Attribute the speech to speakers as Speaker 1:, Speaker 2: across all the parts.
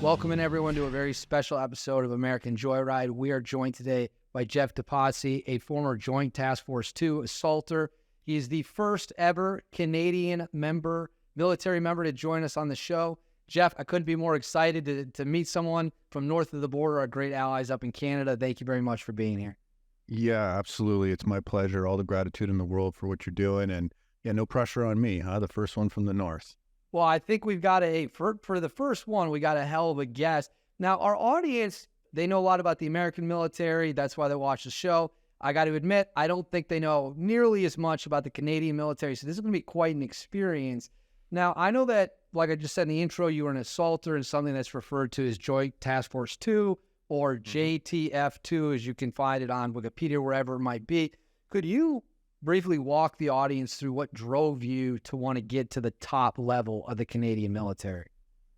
Speaker 1: Welcoming everyone to a very special episode of American Joyride. We are joined today by Jeff Depatie, a former Joint Task Force 2 assaulter. He is the first ever Canadian military member to join us on the show. Jeff, I couldn't be more excited to meet someone from north of the border, our great allies up in Canada. Thank you very much for being here.
Speaker 2: Yeah, absolutely. It's my pleasure. All the gratitude in the world for what you're doing. And yeah, no pressure on me, huh? The first one from the north.
Speaker 1: Well, I think we've got for the first one, we got a hell of a guest. Now, our audience, they know a lot about the American military. That's why they watch the show. I got to admit, I don't think they know nearly as much about the Canadian military. So this is going to be quite an experience. Now, I know that, like I just said in the intro, you were an assaulter and something that's referred to as Joint Task Force 2 or JTF2, as you can find it on Wikipedia, wherever it might be. Could you briefly walk the audience through what drove you to want to get to the top level of the Canadian military?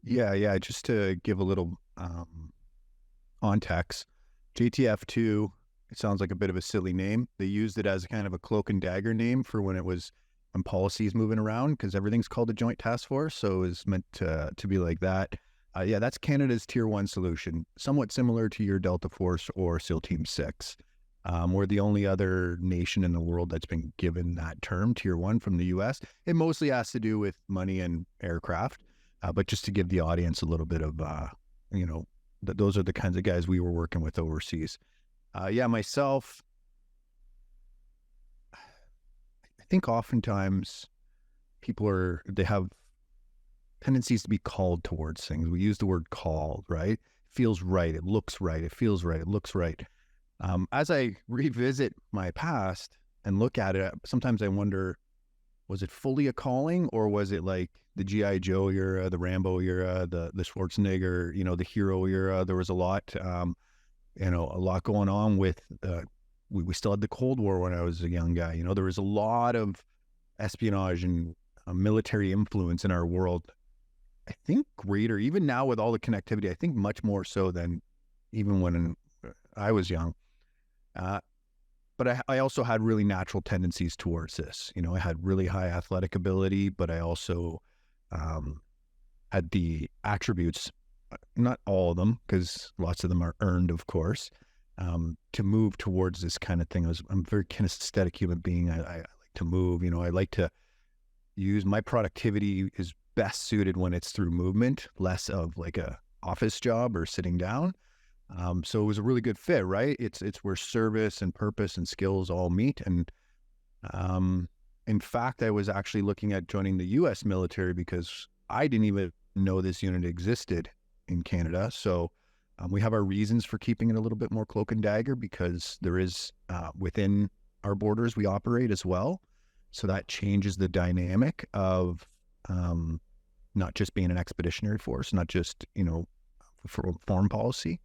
Speaker 2: Yeah. Just to give a little context, JTF2, it sounds like a bit of a silly name. They used it as a kind of a cloak and dagger name for when policies moving around, because everything's called a Joint Task Force, so it was meant to be like that. That's Canada's Tier 1 solution, somewhat similar to your Delta Force or SEAL Team 6. We're the only other nation in the world that's been given that term, Tier 1, from the U.S. It mostly has to do with money and aircraft, but just to give the audience a little bit of, those are the kinds of guys we were working with overseas. Myself, I think oftentimes they have tendencies to be called towards things. We use the word called, right? Feels right. It looks right. It feels right. It looks right. As I revisit my past and look at it, sometimes I wonder, was it fully a calling, or was it like the G.I. Joe era, the Rambo era, the Schwarzenegger, the hero era? There was a lot, a lot going on with, we still had the Cold War when I was a young guy. There was a lot of espionage and military influence in our world. I think greater, even now with all the connectivity, I think much more so than even when I was young. But I also had really natural tendencies towards this. I had really high athletic ability, but I also had the attributes, not all of them, because lots of them are earned, of course, to move towards this kind of thing. I'm a very kinesthetic human being. I like to move. I like to use my productivity is best suited when it's through movement, less of like a office job or sitting down. So it was a really good fit, right? It's where service and purpose and skills all meet. And in fact, I was actually looking at joining the U.S. military because I didn't even know this unit existed in Canada. So we have our reasons for keeping it a little bit more cloak and dagger, because there is within our borders we operate as well. So that changes the dynamic of not just being an expeditionary force, not just, for foreign policy.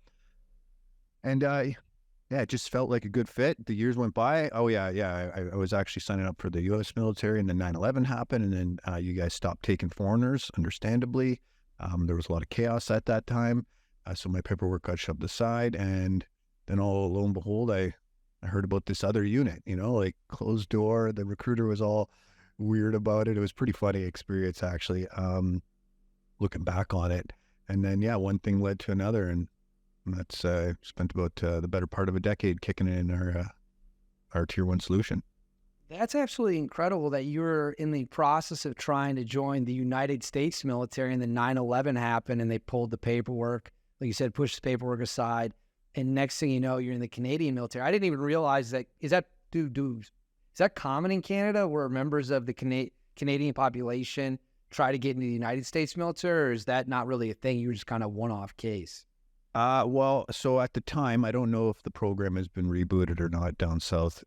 Speaker 2: And it just felt like a good fit. The years went by. I was actually signing up for the U.S. military, and then 9/11 happened, and then you guys stopped taking foreigners, understandably. There was a lot of chaos at that time, so my paperwork got shoved aside, and then lo and behold, I heard about this other unit, like closed door. The recruiter was all weird about it. It was a pretty funny experience, actually, looking back on it. And then, one thing led to another, and that's spent about the better part of a decade kicking it in our Tier 1 solution.
Speaker 1: That's absolutely incredible that you were in the process of trying to join the United States military, and then 9/11 happened and they pulled the paperwork. Like you said, pushed the paperwork aside. And next thing you know, you're in the Canadian military. I didn't even realize that. Is that common in Canada, where members of the Canadian population try to get into the United States military, or is that not really a thing? You were just kind of one-off case?
Speaker 2: So at the time, I don't know if the program has been rebooted or not down south.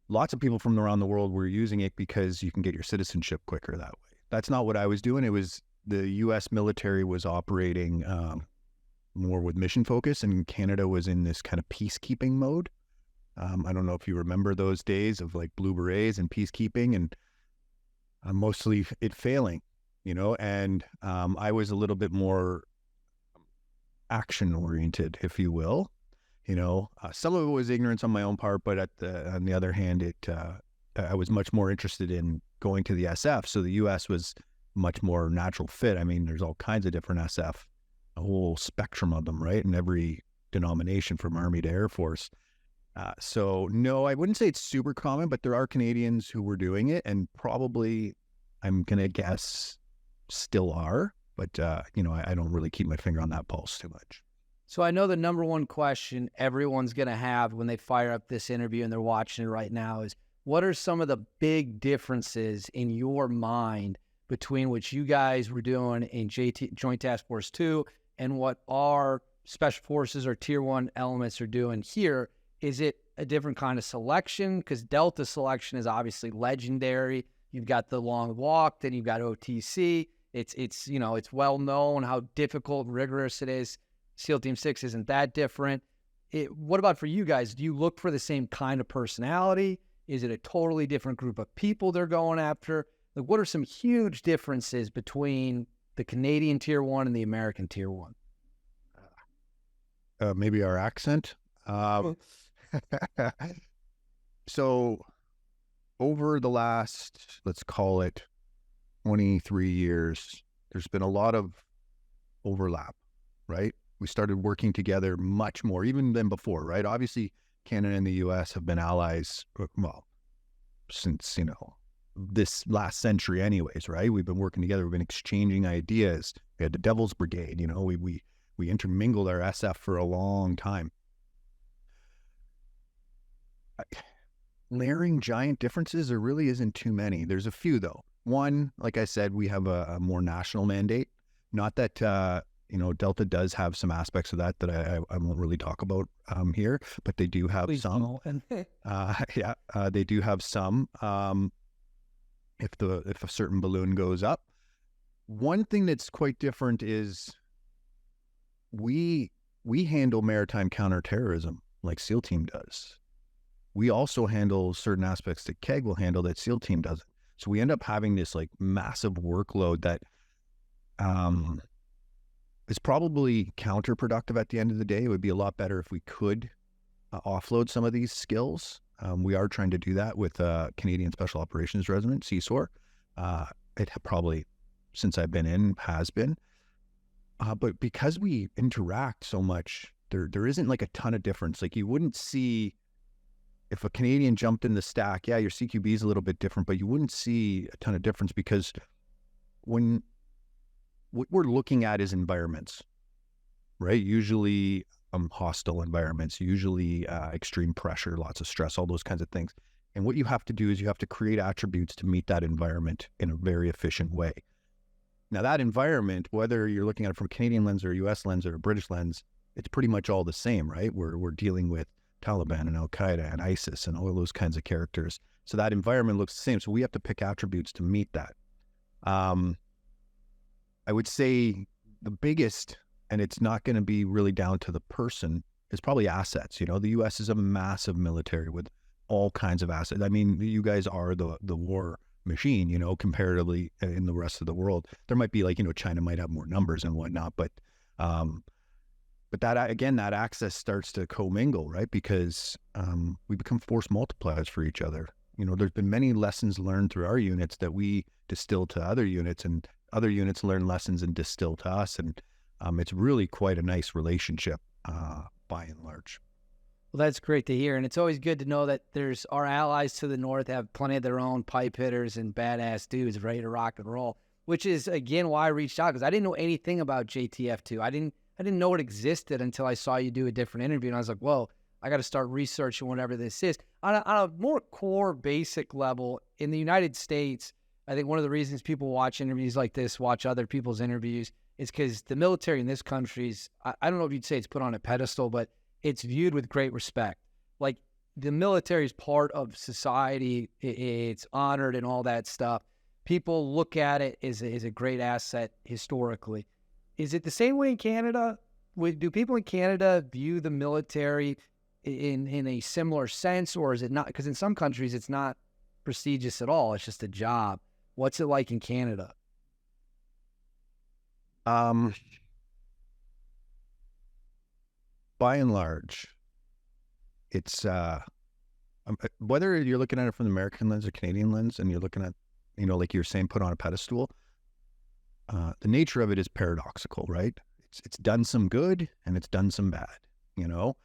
Speaker 2: Lots of people from around the world were using it because you can get your citizenship quicker that way. That's not what I was doing. It was the U.S. military was operating more with mission focus, and Canada was in this kind of peacekeeping mode. I don't know if you remember those days of like Blue Berets and peacekeeping, and mostly it failing, and I was a little bit more action oriented, if you will. Some of it was ignorance on my own part, but on the other hand, I was much more interested in going to the SF. So the U.S. was much more natural fit. I mean, there's all kinds of different SF a whole spectrum of them, right? In every denomination from Army to Air Force. So no, I wouldn't say it's super common, but there are Canadians who were doing it, and probably, I'm going to guess, still are. But, I don't really keep my finger on that pulse too much.
Speaker 1: So I know the number one question everyone's going to have when they fire up this interview and they're watching it right now is, what are some of the big differences in your mind between what you guys were doing in Joint Task Force 2 and what our Special Forces or Tier 1 elements are doing here? Is it a different kind of selection? Because Delta selection is obviously legendary. You've got the long walk, then you've got OTC. It's well known how difficult and rigorous it is. SEAL Team 6 isn't that different. What about for you guys? Do you look for the same kind of personality? Is it a totally different group of people they're going after? Like, what are some huge differences between the Canadian Tier 1 and the American Tier 1?
Speaker 2: Maybe our accent. So over the last, let's call it 23 years, there's been a lot of overlap, right? We started working together much more even than before, right? Obviously, Canada and the US have been allies, well, since, this last century anyways, right? We've been working together. We've been exchanging ideas. We had the Devil's Brigade, we intermingled our SF for a long time. Layering giant differences, there really isn't too many. There's a few though. One, like I said, we have a more national mandate. Not that, Delta does have some aspects of that I won't really talk about here, but they do have some. They do have some. If a certain balloon goes up. One thing that's quite different is we handle maritime counterterrorism like SEAL Team does. We also handle certain aspects that KEG will handle that SEAL Team doesn't. So we end up having this like massive workload that is probably counterproductive at the end of the day. It would be a lot better if we could offload some of these skills. We are trying to do that with Canadian Special Operations Regiment, CSOR. It probably, since I've been in, has been. But because we interact so much, there isn't like a ton of difference. Like you wouldn't see, if a Canadian jumped in the stack, yeah, your CQB is a little bit different, but you wouldn't see a ton of difference because what we're looking at is environments, right? Usually hostile environments, usually extreme pressure, lots of stress, all those kinds of things. And what you have to do is you have to create attributes to meet that environment in a very efficient way. Now that environment, whether you're looking at it from a Canadian lens or a US lens or a British lens, it's pretty much all the same, right? We're dealing with Taliban and Al-Qaeda and ISIS and all those kinds of characters. So that environment looks the same. So we have to pick attributes to meet that. I would say the biggest, and it's not going to be really down to the person, is probably assets. The US is a massive military with all kinds of assets. I mean, you guys are the war machine, comparatively in the rest of the world. There might be China might have more numbers and whatnot, but that, again, that access starts to commingle, right? Because we become force multipliers for each other. There's been many lessons learned through our units that we distill to other units, and other units learn lessons and distill to us. And it's really quite a nice relationship by and large.
Speaker 1: Well, that's great to hear. And it's always good to know that there's our allies to the north have plenty of their own pipe hitters and badass dudes ready to rock and roll, which is, again, why I reached out, because I didn't know anything about JTF2. I didn't know it existed until I saw you do a different interview. And I was like, whoa, I got to start researching whatever this is. On a more core basic level, in the United States, I think one of the reasons people watch interviews like this, watch other people's interviews, is because the military in this country I don't know if you'd say it's put on a pedestal, but it's viewed with great respect. Like, the military is part of society. It's honored and all that stuff. People look at it as a great asset historically. Is it the same way in Canada? Do people in Canada view the military in a similar sense, or is it not? Because in some countries, it's not prestigious at all. It's just a job. What's it like in Canada?
Speaker 2: By and large, it's whether you're looking at it from the American lens or Canadian lens, and you're looking at, like you're saying, put on a pedestal, the nature of it is paradoxical, right? it's done some good and it's done some bad, you know,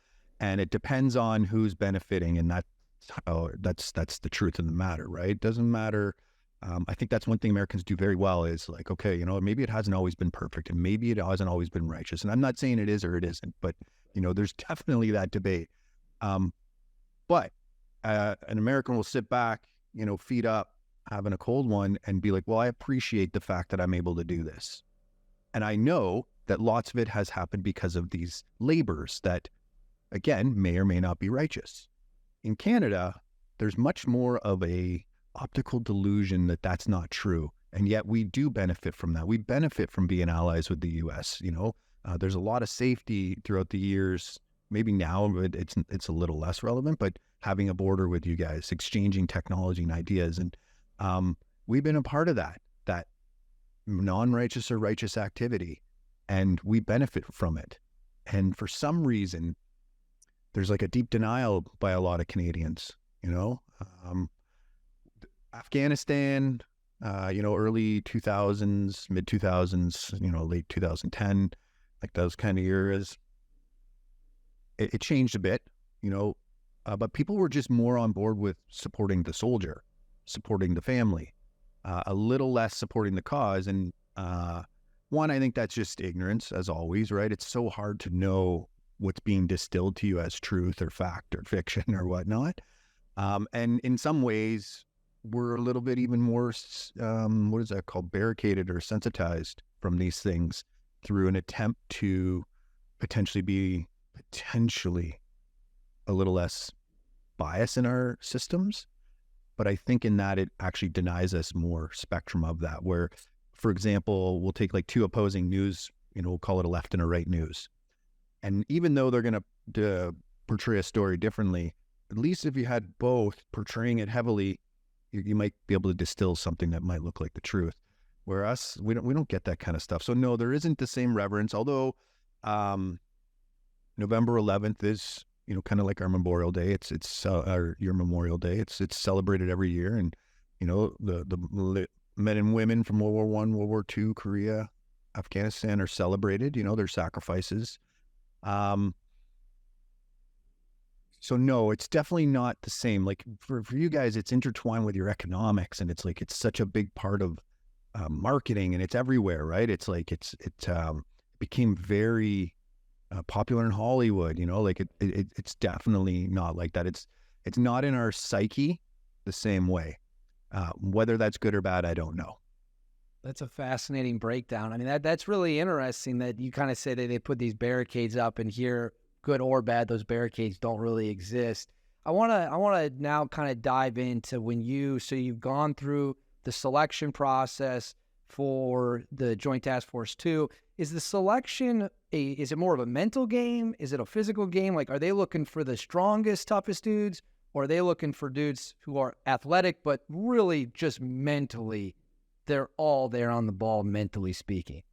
Speaker 2: and it depends on who's benefiting, and that's the truth of the matter, right? It doesn't matter. I think that's one thing Americans do very well is like, okay, you know, maybe it hasn't always been perfect and maybe it hasn't always been righteous. And I'm not saying it is or it isn't, but, you know, there's definitely that debate. But an American will sit back, you know, feet up, having a cold one and be like, well, I appreciate the fact that I'm able to do this. And I know that lots of it has happened because of these labors that, again, may or may not be righteous. In Canada, there's much more of a optical delusion that that's not true. And yet we do benefit from that. We benefit from being allies with the U.S. You know, there's a lot of safety throughout the years. Maybe now it's a little less relevant, but having a border with you guys, exchanging technology and ideas. And we've been a part of that non-righteous or righteous activity, and we benefit from it. And for some reason, there's like a deep denial by a lot of Canadians, you know. Afghanistan, you know, early 2000s, mid 2000s, you know, late 2010, like those kind of years, it changed a bit, you know, but people were just more on board with supporting the soldier, supporting the family, a little less supporting the cause. And one, I think that's just ignorance, as always, right? It's so hard to know what's being distilled to you as truth or fact or fiction or whatnot. And in some ways, we're a little bit even more, what is that called, barricaded or sensitized from these things through an attempt to potentially a little less bias in our systems. But I think in that it actually denies us more spectrum of that, where, for example, we'll take like two opposing news, you know, we'll call it a left and a right news. And even though they're going to portray a story differently, at least if you had both portraying it heavily, you might be able to distill something that might look like the truth. Whereas we don't get that kind of stuff. So no, there isn't the same reverence, although November 11th is, you know, kind of like our Memorial Day. It's your Memorial Day. It's celebrated every year. And, you know, the men and women from World War I, World War II, Korea, Afghanistan are celebrated, you know, their sacrifices. So no, it's definitely not the same. Like for you guys, it's intertwined with your economics, and it's like, it's such a big part of marketing, and it's everywhere, right? It's like, it became very popular in Hollywood, you know, like it's definitely not like that. It's not in our psyche the same way. Whether that's good or bad, I don't know.
Speaker 1: That's a fascinating breakdown. I mean, that's really interesting that you kind of say that they put these barricades up, and here, good or bad, those barricades don't really exist. I want to now kind of dive into so you've gone through the selection process for the Joint Task Force 2. Is the selection, is it more of a mental game? Is it a physical game? Like, are they looking for the strongest, toughest dudes, or are they looking for dudes who are athletic, but really just mentally, they're all there on the ball, mentally speaking?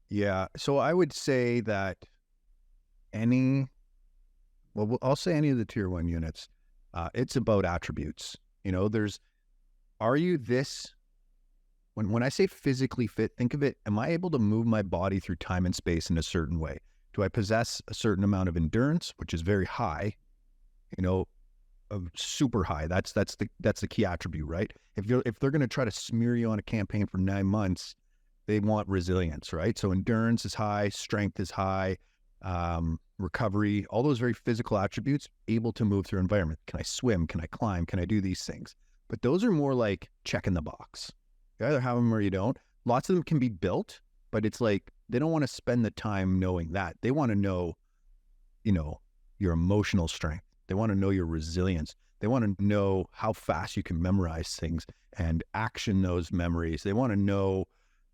Speaker 2: Yeah. So I would say that I'll say any of the tier 1 units, it's about attributes. You know, are you this? When I say physically fit, think of it, am I able to move my body through time and space in a certain way? Do I possess a certain amount of endurance, which is very high, you know, super high? That's the key attribute, right? If they're going to try to smear you on a campaign for 9 months, they want resilience, right? So endurance is high, strength is high, recovery, all those very physical attributes, able to move through environment. Can I swim? Can I climb? Can I do these things? But those are more like checking the box. You either have them or you don't. Lots of them can be built, but it's like they don't want to spend the time knowing that. They want to know, you know, your emotional strength. They want to know your resilience. They want to know how fast you can memorize things and action those memories. They want to know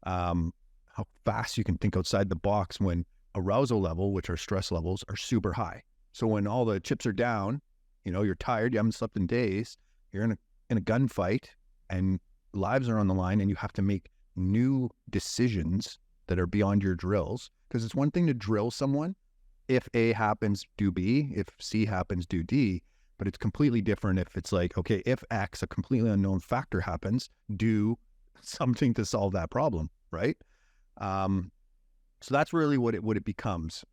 Speaker 2: how fast you can think outside the box when arousal level, which are stress levels, are super high. So when all the chips are down, you know, you're tired, you haven't slept in days, you're in a gunfight, and lives are on the line, and you have to make new decisions that are beyond your drills. Because it's one thing to drill someone. If A happens, do B. If C happens, do D. But it's completely different if it's like, okay, if X, a completely unknown factor happens, do something to solve that problem, right? So that's really what it becomes.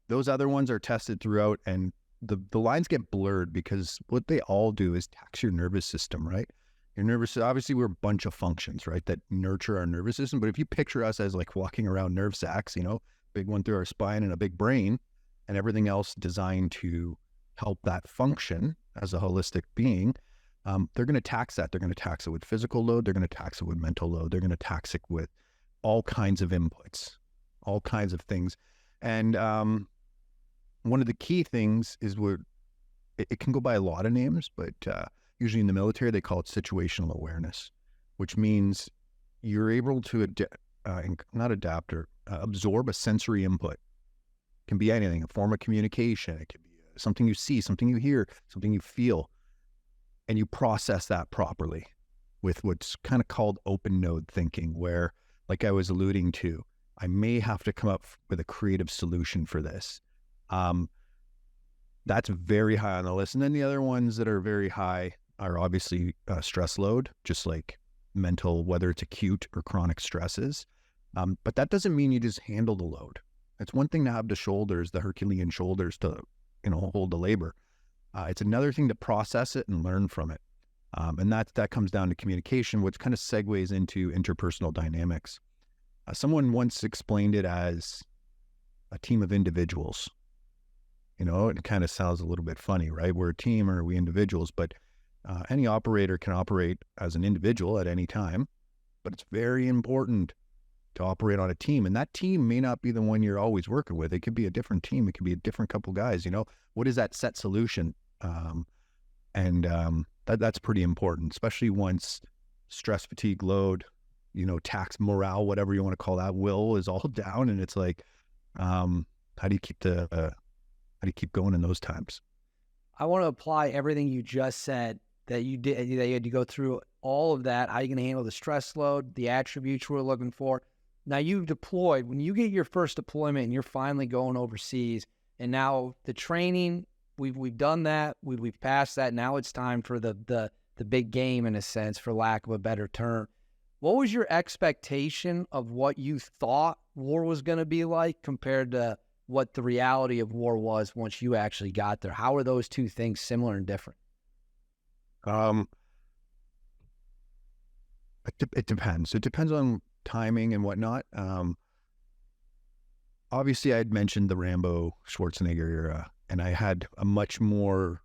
Speaker 2: Those other ones are tested throughout, and the lines get blurred because what they all do is tax your nervous system, right? Your nervous, obviously we're a bunch of functions, right, that nurture our nervous system. But if you picture us as like walking around nerve sacs, you know, big one through our spine and a big brain and everything else designed to help that function as a holistic being, they're going to tax that. They're going to tax it with physical load. They're going to tax it with mental load. They're going to tax it with all kinds of inputs, all kinds of things. And one of the key things is it can go by a lot of names, but usually in the military, they call it situational awareness, which means you're able to absorb a sensory input. It can be anything, a form of communication. It can be something you see, something you hear, something you feel, and you process that properly with what's kind of called open node thinking, where, like I was alluding to, I may have to come up with a creative solution for this. That's very high on the list. And then the other ones that are very high are obviously stress load, just like mental, whether it's acute or chronic stresses. But that doesn't mean you just handle the load. It's one thing to have the shoulders, the Herculean shoulders to, you know, hold the labor. It's another thing to process it and learn from it. And that comes down to communication, which kind of segues into interpersonal dynamics. Someone once explained it as a team of individuals. You know, it kind of sounds a little bit funny, right? We're a team or we individuals, but any operator can operate as an individual at any time, but it's very important to operate on a team. And that team may not be the one you're always working with. It could be a different team. It could be a different couple guys, you know, what is that set solution? That's pretty important, especially once stress, fatigue, load, you know, tax, morale, whatever you want to call that, will is all down. And it's like, how do you keep going in those times?
Speaker 1: I want to apply everything you just said that you did, that you had to go through all of that, how you going to handle the stress load, the attributes we're looking for. Now you've deployed, when you get your first deployment and you're finally going overseas, and now the training, we've done that, we've passed that. Now it's time for the big game, in a sense, for lack of a better term. What was your expectation of what you thought war was going to be like compared to what the reality of war was once you actually got there? How are those two things similar and different?
Speaker 2: It depends. It depends on timing and whatnot. Obviously, I had mentioned the Rambo Schwarzenegger era, and I had a much more,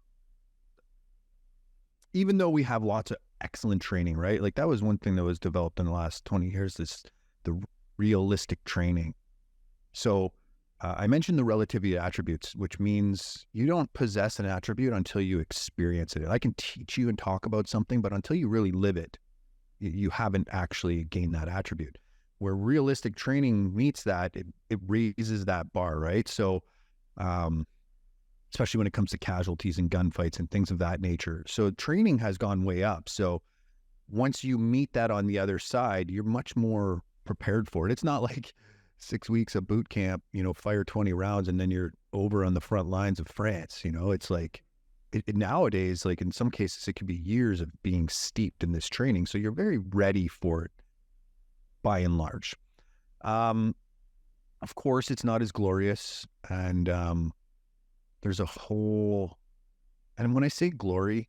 Speaker 2: even though we have lots of excellent training, right? Like that was one thing that was developed in the last 20 years, the realistic training. So I mentioned the relativity attributes, which means you don't possess an attribute until you experience it. I can teach you and talk about something, but until you really live it, you haven't actually gained that attribute. Where realistic training meets that, it raises that bar, right? So, especially when it comes to casualties and gunfights and things of that nature. So training has gone way up. So once you meet that on the other side, you're much more prepared for it. It's not like 6 weeks of boot camp, you know, fire 20 rounds and then you're over on the front lines of France. You know, it's like nowadays, like in some cases, it could be years of being steeped in this training. So you're very ready for it by and large. Of course, it's not as glorious. And there's a whole, and when I say glory,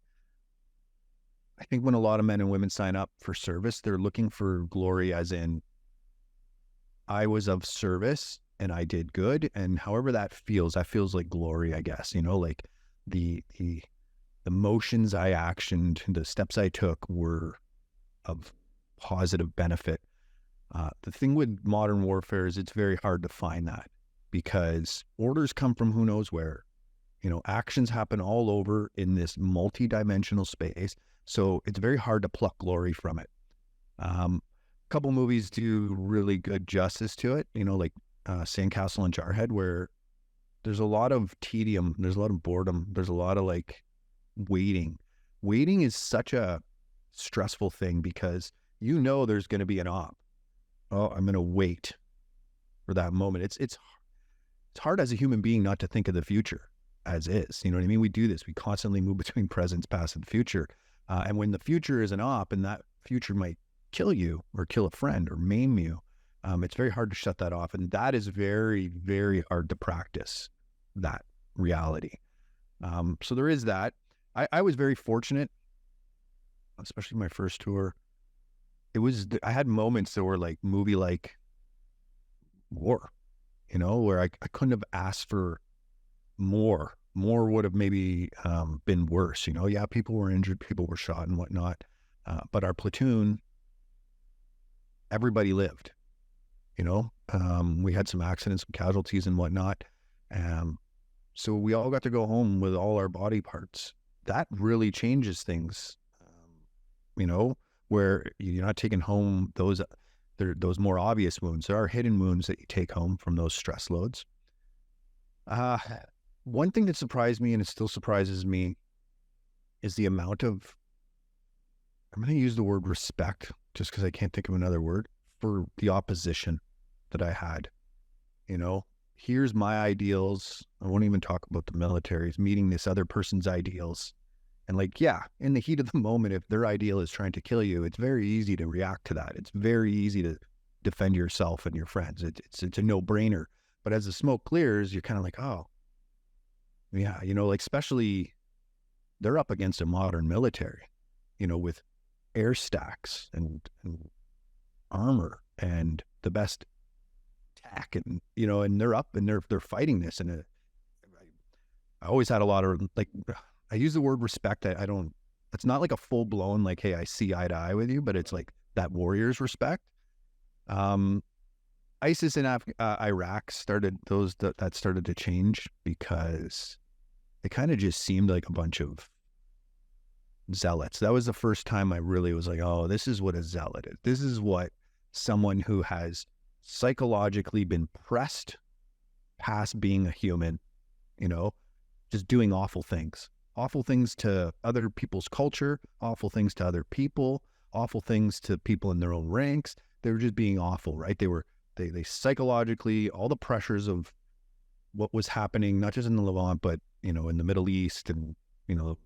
Speaker 2: I think when a lot of men and women sign up for service, they're looking for glory as in, I was of service and I did good. And however that feels like glory, I guess, you know, like the motions I actioned, the steps I took were of positive benefit. The thing with modern warfare is it's very hard to find that because orders come from who knows where. You know, actions happen all over in this multi-dimensional space. So it's very hard to pluck glory from it. A couple movies do really good justice to it, you know, like Sandcastle and Jarhead, where there's a lot of tedium, there's a lot of boredom, there's a lot of like waiting. Waiting is such a stressful thing because you know there's going to be an op. Oh, I'm going to wait for that moment. It's hard as a human being not to think of the future as is. You know what I mean? We do this. We constantly move between present, past, and future. And when the future is an op and that future might kill you or kill a friend or maim you, It's very hard to shut that off. And that is very, very hard to practice, that reality. So there is that. I was very fortunate, especially my first tour. I had moments that were like movie-like war, where I couldn't have asked for more. More would have maybe been worse. Yeah, people were injured, people were shot and whatnot. But our platoon, everybody lived, we had some accidents, some casualties and whatnot. So we all got to go home with all our body parts. That really changes things, where you're not taking home those more obvious wounds. There are hidden wounds that you take home from those stress loads. One thing that surprised me, and it still surprises me, is the amount of, I'm going to use the word respect, just because I can't think of another word, for the opposition that I had. Here's my ideals. I won't even talk about the militaries, meeting this other person's ideals. And in the heat of the moment, if their ideal is trying to kill you, it's very easy to react to that. It's very easy to defend yourself and your friends. It's a no-brainer. But as the smoke clears, you're kind of like, oh, yeah, especially they're up against a modern military, with air stacks and armor and the best tech, and and they're up and they're fighting this. And I always had a lot of I use the word respect. I don't, it's not like a full blown, hey, I see eye to eye with you, but it's like that warrior's respect. ISIS in Iraq that started to change, because it kind of just seemed like a bunch of zealots. That was the first time I really was like, oh, this is what a zealot is. This is what someone who has psychologically been pressed past being a human, just doing awful things to other people's culture, awful things to other people, awful things to people in their own ranks. They were just being awful, right? They psychologically, all the pressures of what was happening, not just in the Levant, but, in the Middle East, and, we'll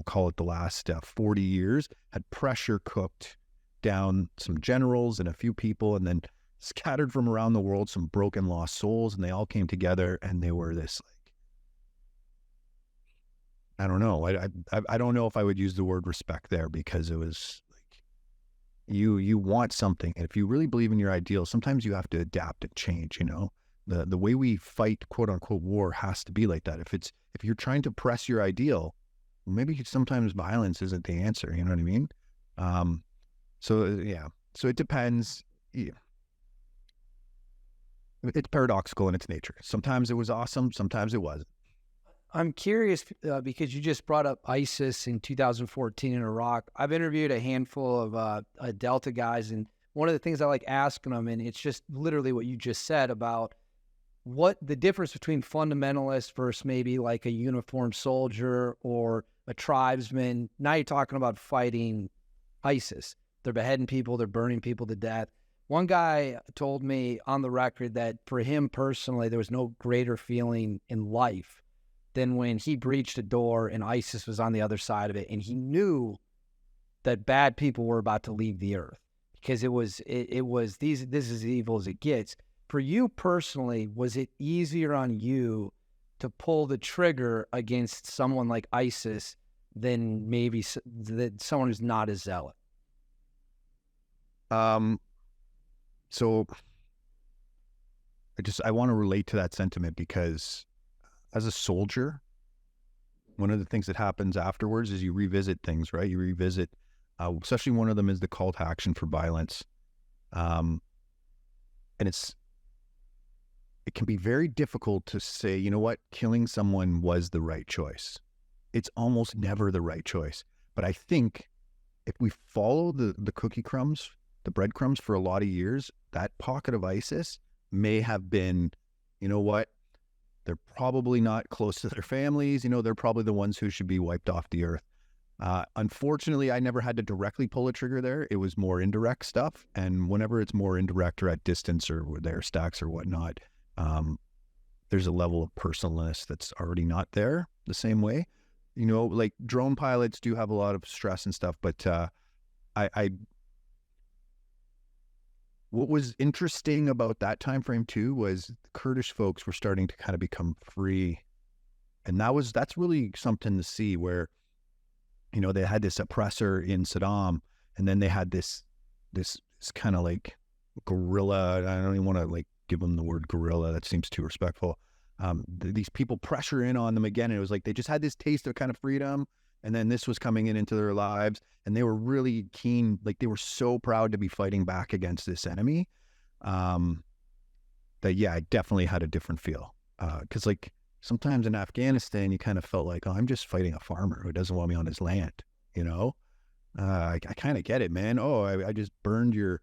Speaker 2: call it the last 40 years, had pressure cooked down some generals and a few people, and then scattered from around the world, some broken, lost souls, and they all came together, and they were this, I don't know. I don't know if I would use the word respect there, because it was you want something, and if you really believe in your ideal, sometimes you have to adapt and change. The way we fight, quote unquote, war has to be like that. If you're trying to press your ideal, maybe sometimes violence isn't the answer. You know what I mean? So it depends. Yeah. It's paradoxical in its nature. Sometimes it was awesome, sometimes it wasn't.
Speaker 1: I'm curious because you just brought up ISIS in 2014 in Iraq. I've interviewed a handful of Delta guys, and one of the things I like asking them, and it's just literally what you just said about what the difference between fundamentalist versus maybe like a uniformed soldier or a tribesman. Now you're talking about fighting ISIS. They're beheading people, they're burning people to death. One guy told me on the record that for him personally, there was no greater feeling in life than when he breached a door and ISIS was on the other side of it, and he knew that bad people were about to leave the earth, because it was this is as evil as it gets. For you personally, was it easier on you to pull the trigger against someone like ISIS than maybe someone who's not a zealot?
Speaker 2: So I want to relate to that sentiment, because as a soldier, one of the things that happens afterwards is you revisit things, right? You revisit, especially one of them is the call to action for violence. And it can be very difficult to say, you know what, killing someone was the right choice. It's almost never the right choice. But I think if we follow the cookie crumbs, the breadcrumbs for a lot of years, that pocket of ISIS may have been, you know what, they're probably not close to their families. They're probably the ones who should be wiped off the earth. Unfortunately, I never had to directly pull a trigger there. It was more indirect stuff. And whenever it's more indirect or at distance or with air stacks or whatnot, there's a level of personalness that's already not there the same way. Like drone pilots do have a lot of stress and stuff, but what was interesting about that time frame too was the Kurdish folks were starting to kind of become free, and that's really something to see. Where they had this oppressor in Saddam, and then they had this kind of like guerrilla. I don't even want to like give them the word guerrilla. That seems too respectful. These people pressure in on them again, and it was like they just had this taste of kind of freedom, and then this was coming into their lives, and they were really keen. Like they were so proud to be fighting back against this enemy. That yeah, I definitely had a different feel. Because like sometimes in Afghanistan, you kind of felt like, oh, I'm just fighting a farmer who doesn't want me on his land. I kind of get it, man. Oh, I just burned your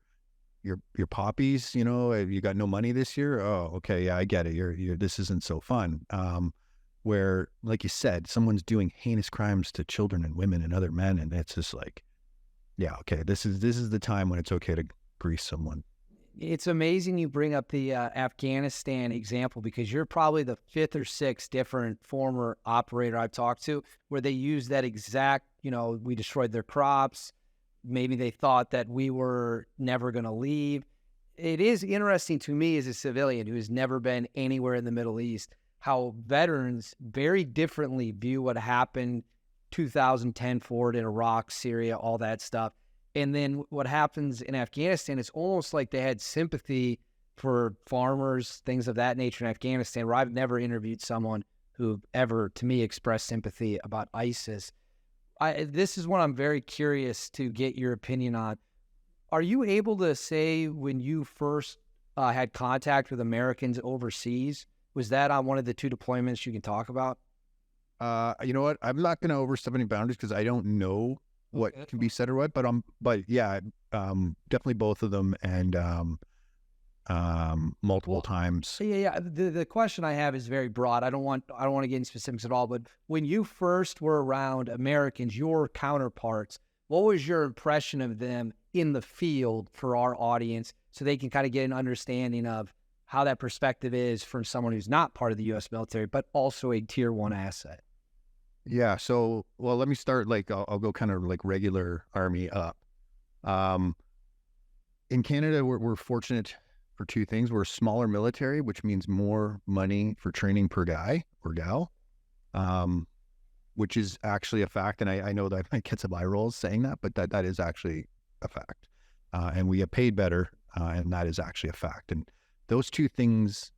Speaker 2: poppies. You got no money this year. Oh, okay, yeah, I get it. You're this isn't so fun. Where, like you said, someone's doing heinous crimes to children and women and other men, and it's just like, yeah, okay, this is the time when it's okay to grease someone.
Speaker 1: It's amazing you bring up the Afghanistan example, because you're probably the fifth or sixth different former operator I've talked to where they use that exact, we destroyed their crops. Maybe they thought that we were never going to leave. It is interesting to me as a civilian who has never been anywhere in the Middle East, how veterans very differently view what happened 2010 forward in Iraq, Syria, all that stuff. And then what happens in Afghanistan, it's almost like they had sympathy for farmers, things of that nature in Afghanistan, where I've never interviewed someone who ever, to me, expressed sympathy about ISIS. This is what I'm very curious to get your opinion on. Are you able to say when you first had contact with Americans overseas, was that on one of the two deployments you can talk about?
Speaker 2: You know what? I'm not going to overstep any boundaries because I don't know what can be said or what, but yeah, definitely both of them, and multiple times.
Speaker 1: Yeah. The question I have is very broad. I don't want to get into specifics at all. But when you first were around Americans, your counterparts, what was your impression of them in the field for our audience, so they can kind of get an understanding of how that perspective is from someone who's not part of the U.S. military, but also a tier 1 asset?
Speaker 2: Yeah. So, well, let me start, like, I'll go kind of like regular Army up. In Canada, we're fortunate for two things. We're a smaller military, which means more money for training per guy or gal, which is actually a fact. And I know that I might get some eye rolls saying that, but that is actually a fact. And we get paid better, and that is actually a fact. And those two things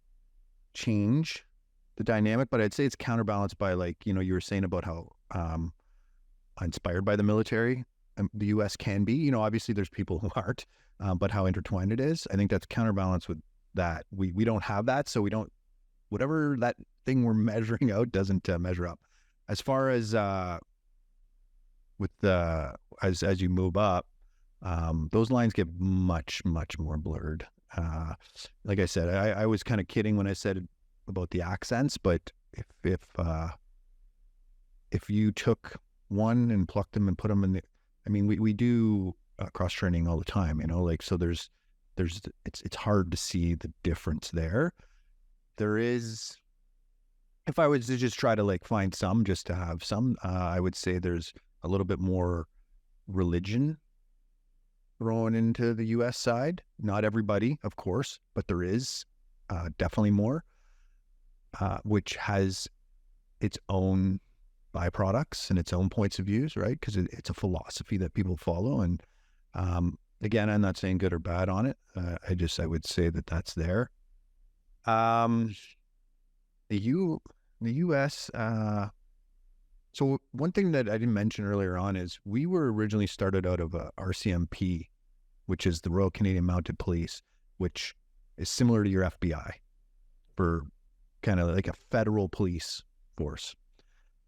Speaker 2: change the dynamic, but I'd say it's counterbalanced by, like, you were saying about how inspired by the military the U.S. can be. Obviously there's people who aren't, but how intertwined it is. I think that's counterbalanced with that. We don't have that, so we don't, whatever that thing we're measuring out doesn't measure up. As far as with the as you move up, those lines get much more blurred. Like I said, I was kind of kidding when I said about the accents, but if you took one and plucked them and put them in we do cross training all the time, like, so it's hard to see the difference there. There is, if I was to just try to like find some, just to have some, I would say there's a little bit more religion thrown into the U.S. side. Not everybody, of course, but there is definitely more. Which has its own byproducts and its own points of views, right? Because it's a philosophy that people follow. And again, I'm not saying good or bad on it. I would say that that's there. The U.S. So one thing that I didn't mention earlier on is we were originally started out of a RCMP, which is the Royal Canadian Mounted Police, which is similar to your FBI for kind of like a federal police force.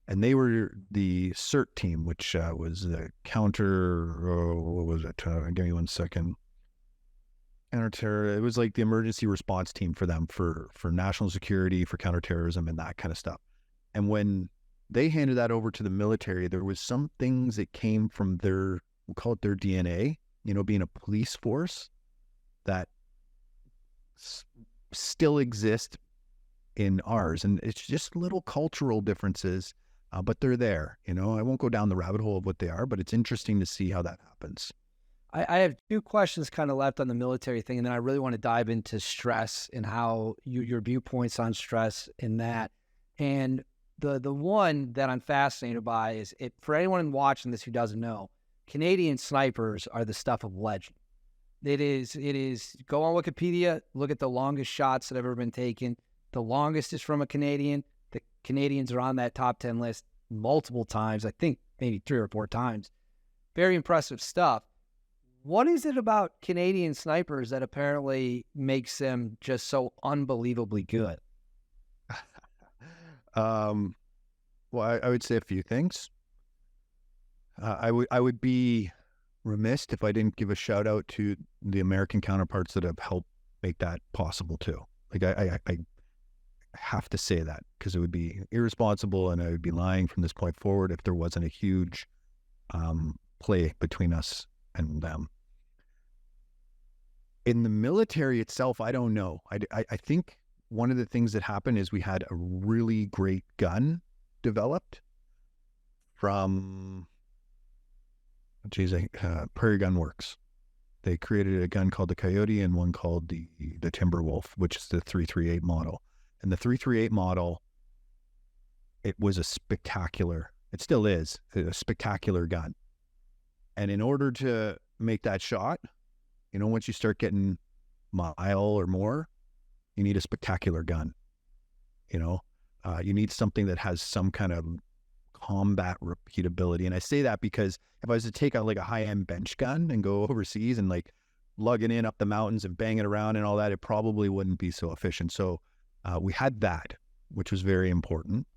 Speaker 2: And they were the CERT team, which was the what was it? Give me 1 second. Counterterror. It was like the emergency response team for them for national security, for counterterrorism, and that kind of stuff. And when they handed that over to the military, there was some things that came from we'll call it their DNA, being a police force, that still exist in ours. And it's just little cultural differences, but they're there. I won't go down the rabbit hole of what they are, but it's interesting to see how that happens.
Speaker 1: I have two questions kind of left on the military thing, and then I really want to dive into stress and how your viewpoints on stress in that. And the one that I'm fascinated by is it for anyone watching this who doesn't know, Canadian snipers are the stuff of legend. It is go on Wikipedia, look at the longest shots that have ever been taken. The longest is from a Canadian. The Canadians are on that top 10 list multiple times, I think maybe 3 or 4 times. Very impressive stuff. What is it about Canadian snipers that apparently makes them just so unbelievably good?
Speaker 2: Well, I would say a few things. I would be remiss if I didn't give a shout out to the American counterparts that have helped make that possible too. Like I have to say that because it would be irresponsible and I would be lying from this point forward if there wasn't a huge play between us and them. In the military itself, I don't know. I think one of the things that happened is we had a really great gun developed from, Prairie Gun Works. They created a gun called the Coyote and one called the Timberwolf, which is the 338 model. And the 338 model, it was a spectacular, it still is, a spectacular gun. And in order to make that shot, once you start getting mile or more, you need a spectacular gun. You need something that has some kind of combat repeatability. And I say that because if I was to take out like a high-end bench gun and go overseas and like lug it in up the mountains and bang it around and all that, it probably wouldn't be so efficient. So we had that, which was very important.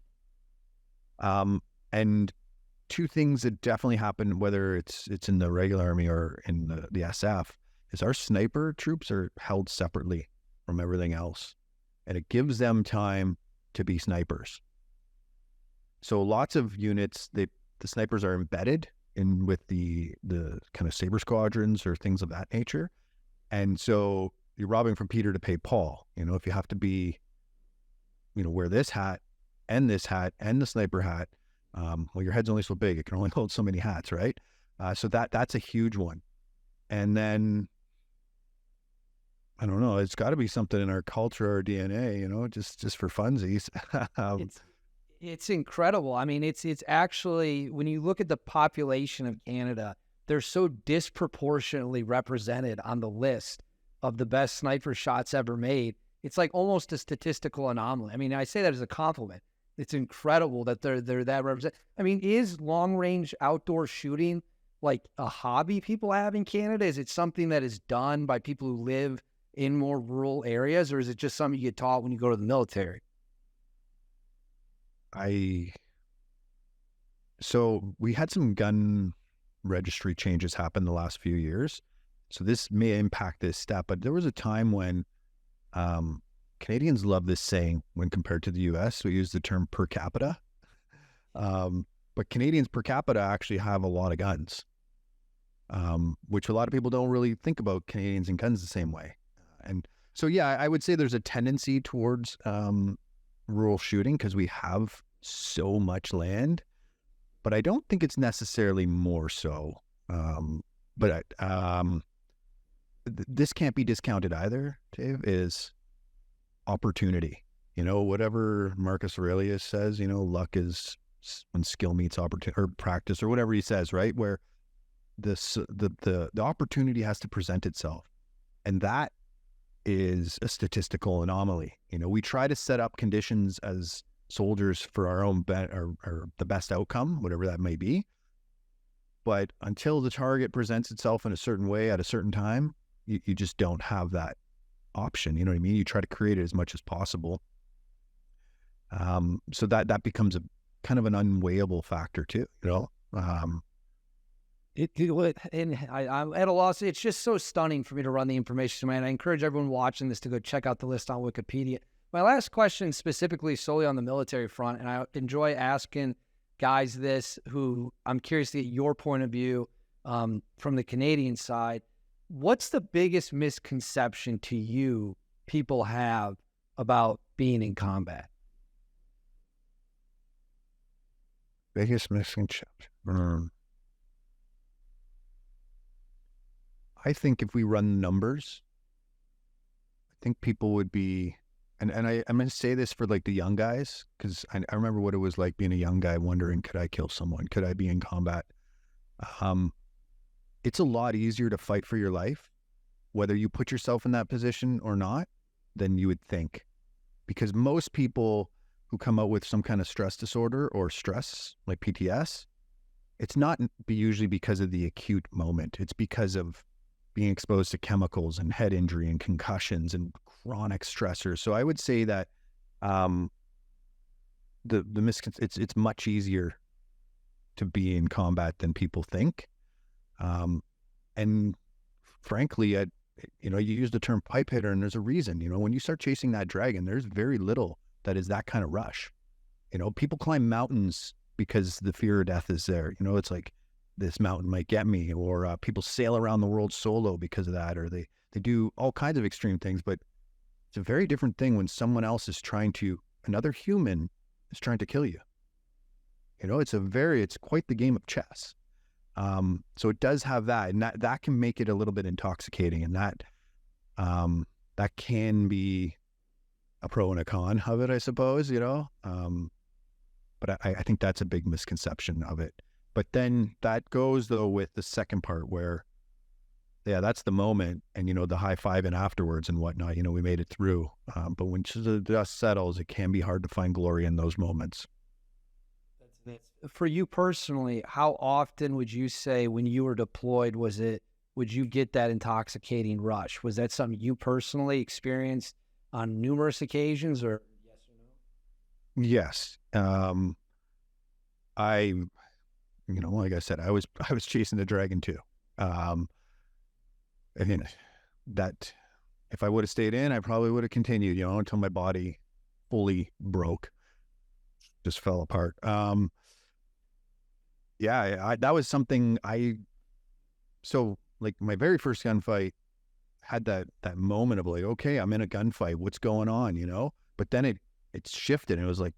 Speaker 2: And two things that definitely happened, whether it's in the regular army or in the SF, is our sniper troops are held separately from everything else. And it gives them time to be snipers. So lots of units, the snipers are embedded in with the kind of saber squadrons or things of that nature. And so you're robbing from Peter to pay Paul. If you have to be, wear this hat and the sniper hat, well, your head's only so big. It can only hold so many hats, right? So that's a huge one. And then, I don't know, it's got to be something in our culture or DNA, just for funsies.
Speaker 1: It's incredible. I mean, it's actually, when you look at the population of Canada, they're so disproportionately represented on the list of the best sniper shots ever made. It's like almost a statistical anomaly. I mean, I say that as a compliment. It's incredible that they're that represent. I mean, is long range outdoor shooting like a hobby people have in Canada? Is it something that is done by people who live in more rural areas, or is it just something you get taught when you go to the military?
Speaker 2: So we had some gun registry changes happen the last few years. So this may impact this step, but there was a time when Canadians love this saying when compared to the US. We use the term per capita. But Canadians per capita actually have a lot of guns, which a lot of people don't really think about Canadians and guns the same way. And so, yeah, I would say there's a tendency towards rural shooting because we have so much land, but I don't think it's necessarily more so. But this can't be discounted either, Dave, is opportunity. Whatever Marcus Aurelius says, luck is when skill meets opportunity or practice or whatever he says, right? Where the opportunity has to present itself. And that is a statistical anomaly. We try to set up conditions as soldiers for our own or the best outcome, whatever that may be. But until the target presents itself in a certain way at a certain time, you just don't have that option. You know what I mean? You try to create it as much as possible. So that becomes a kind of an unweighable factor too, I'm
Speaker 1: at a loss. It's just so stunning for me to run the information, man. I encourage everyone watching this to go check out the list on Wikipedia. My last question specifically solely on the military front, and I enjoy asking guys this who I'm curious to get your point of view from the Canadian side. What's the biggest misconception to you people have about being in combat?
Speaker 2: Biggest misconception. I think if we run numbers, I think people would be, and I'm going to say this for like the young guys, because I remember what it was like being a young guy wondering, could I kill someone? Could I be in combat? It's a lot easier to fight for your life, whether you put yourself in that position or not, than you would think. Because most people who come out with some kind of stress disorder or stress, like PTS, it's not usually because of the acute moment. It's because of being exposed to chemicals and head injury and concussions and chronic stressors. So I would say that it's much easier to be in combat than people think. And frankly, you use the term pipe hitter, and there's a reason. When you start chasing that dragon, there's very little that is that kind of rush. People climb mountains because the fear of death is there. It's like, this mountain might get me, or people sail around the world solo because of that, or they do all kinds of extreme things. But it's a very different thing when someone else is another human is trying to kill you. It's quite the game of chess. So it does have that, and that can make it a little bit intoxicating, and that can be a pro and a con of it, I suppose, but I think that's a big misconception of it. But then that goes though with the second part where, yeah, that's the moment, and the high five and afterwards and whatnot, we made it through. But when the dust settles, it can be hard to find glory in those moments.
Speaker 1: For you personally, how often would you say when you were deployed, would you get that intoxicating rush? Was that something you personally experienced on numerous occasions, or yes or no?
Speaker 2: Yes. Like I said, I was chasing the dragon too. That if I would have stayed in, I probably would have continued, until my body fully broke, just fell apart. That was something so like my very first gunfight had that moment of like, okay, I'm in a gunfight. What's going on, But then it shifted, and it was like,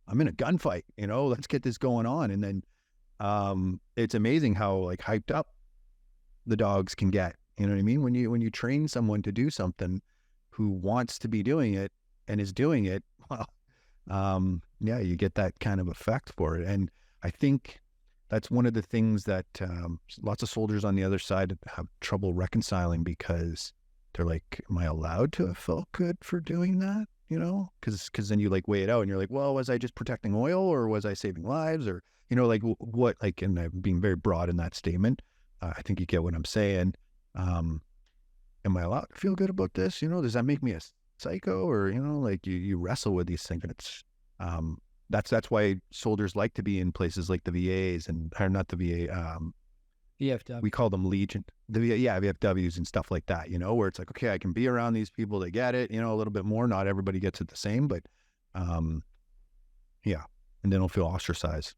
Speaker 2: I'm in a gunfight, let's get this going on. And then it's amazing how like hyped up the dogs can get. You know what I mean? When you train someone to do something who wants to be doing it and is doing it, well, you get that kind of effect for it. And I think that's one of the things that lots of soldiers on the other side have trouble reconciling, because they're like, am I allowed to have felt good for doing that? Because then you like weigh it out and you're like, well, was I just protecting oil, or was I saving lives, or, like what, like, and I'm being very broad in that statement. I think you get what I'm saying. Am I allowed to feel good about this? Does that make me a psycho, or, like you wrestle with these things. And it's, that's why soldiers like to be in places like the VAs or not the VA,
Speaker 1: VFW.
Speaker 2: We call them Legion, VFWs and stuff like that, where it's like, okay, I can be around these people that get it, a little bit more. Not everybody gets it the same, but and they don't feel ostracized.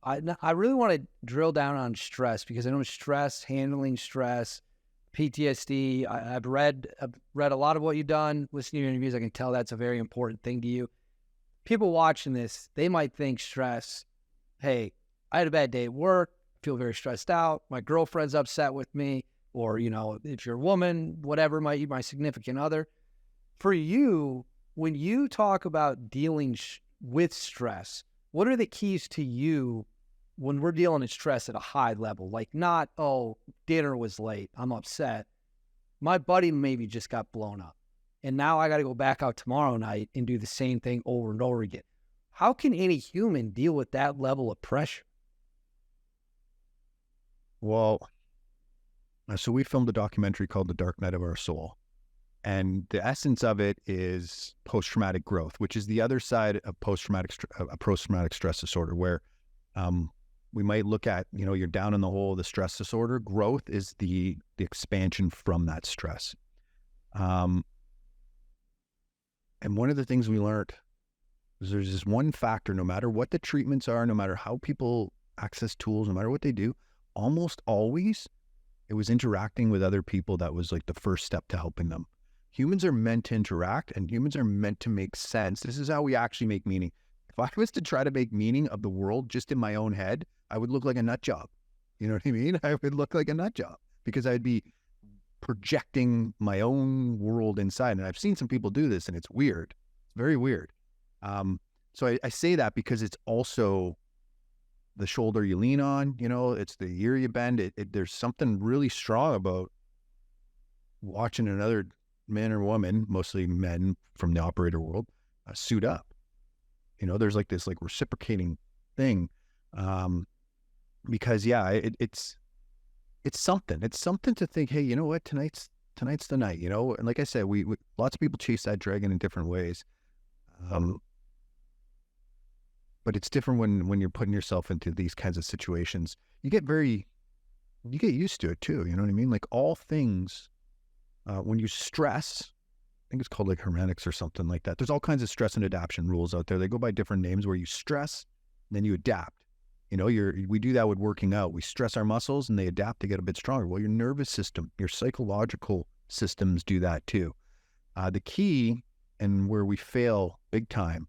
Speaker 1: I really want to drill down on stress, because I know handling stress, PTSD. I've read a lot of what you've done, listening to your interviews. I can tell that's a very important thing to you. People watching this, they might think stress, hey, I had a bad day at work, feel very stressed out, my girlfriend's upset with me, or, if you're a woman, whatever, my significant other. For you, when you talk about dealing with stress, what are the keys to you when we're dealing with stress at a high level? Like, not, oh, dinner was late, I'm upset. My buddy maybe just got blown up, and now I got to go back out tomorrow night and do the same thing over and over again. How can any human deal with that level of pressure?
Speaker 2: Well, so we filmed a documentary called The Dark Night of Our Soul. And the essence of it is post-traumatic growth, which is the other side of post-traumatic stress disorder, where we might look at, you're down in the hole of the stress disorder. Growth is the expansion from that stress. And one of the things we learned is there's this one factor, no matter what the treatments are, no matter how people access tools, no matter what they do, almost always it was interacting with other people that was like the first step to helping them. Humans are meant to interact, and humans are meant to make sense. This is how we actually make meaning. If I was to try to make meaning of the world just in my own head, I would look like a nut job. You know what I mean? I would look like a nut job. because I'd be projecting my own world inside. And I've seen some people do this, and it's weird. It's very weird. So I say that because it's also the shoulder you lean on, it's the ear you bend. There's something really strong about watching another man or woman, mostly men from the operator world, suit up. There's like this like reciprocating thing, because it's something. It's something to think, hey, you know what, tonight's the night. And like I said, we lots of people chase that dragon in different ways, but it's different when you're putting yourself into these kinds of situations. You get used to it too. You know what I mean? Like all things, when you stress, I think it's called like hermeneutics or something like that. There's all kinds of stress and adaptation rules out there. They go by different names, where you stress, then you adapt. We do that with working out. We stress our muscles and they adapt to get a bit stronger. Well, your nervous system, your psychological systems do that too. The key, and where we fail big time,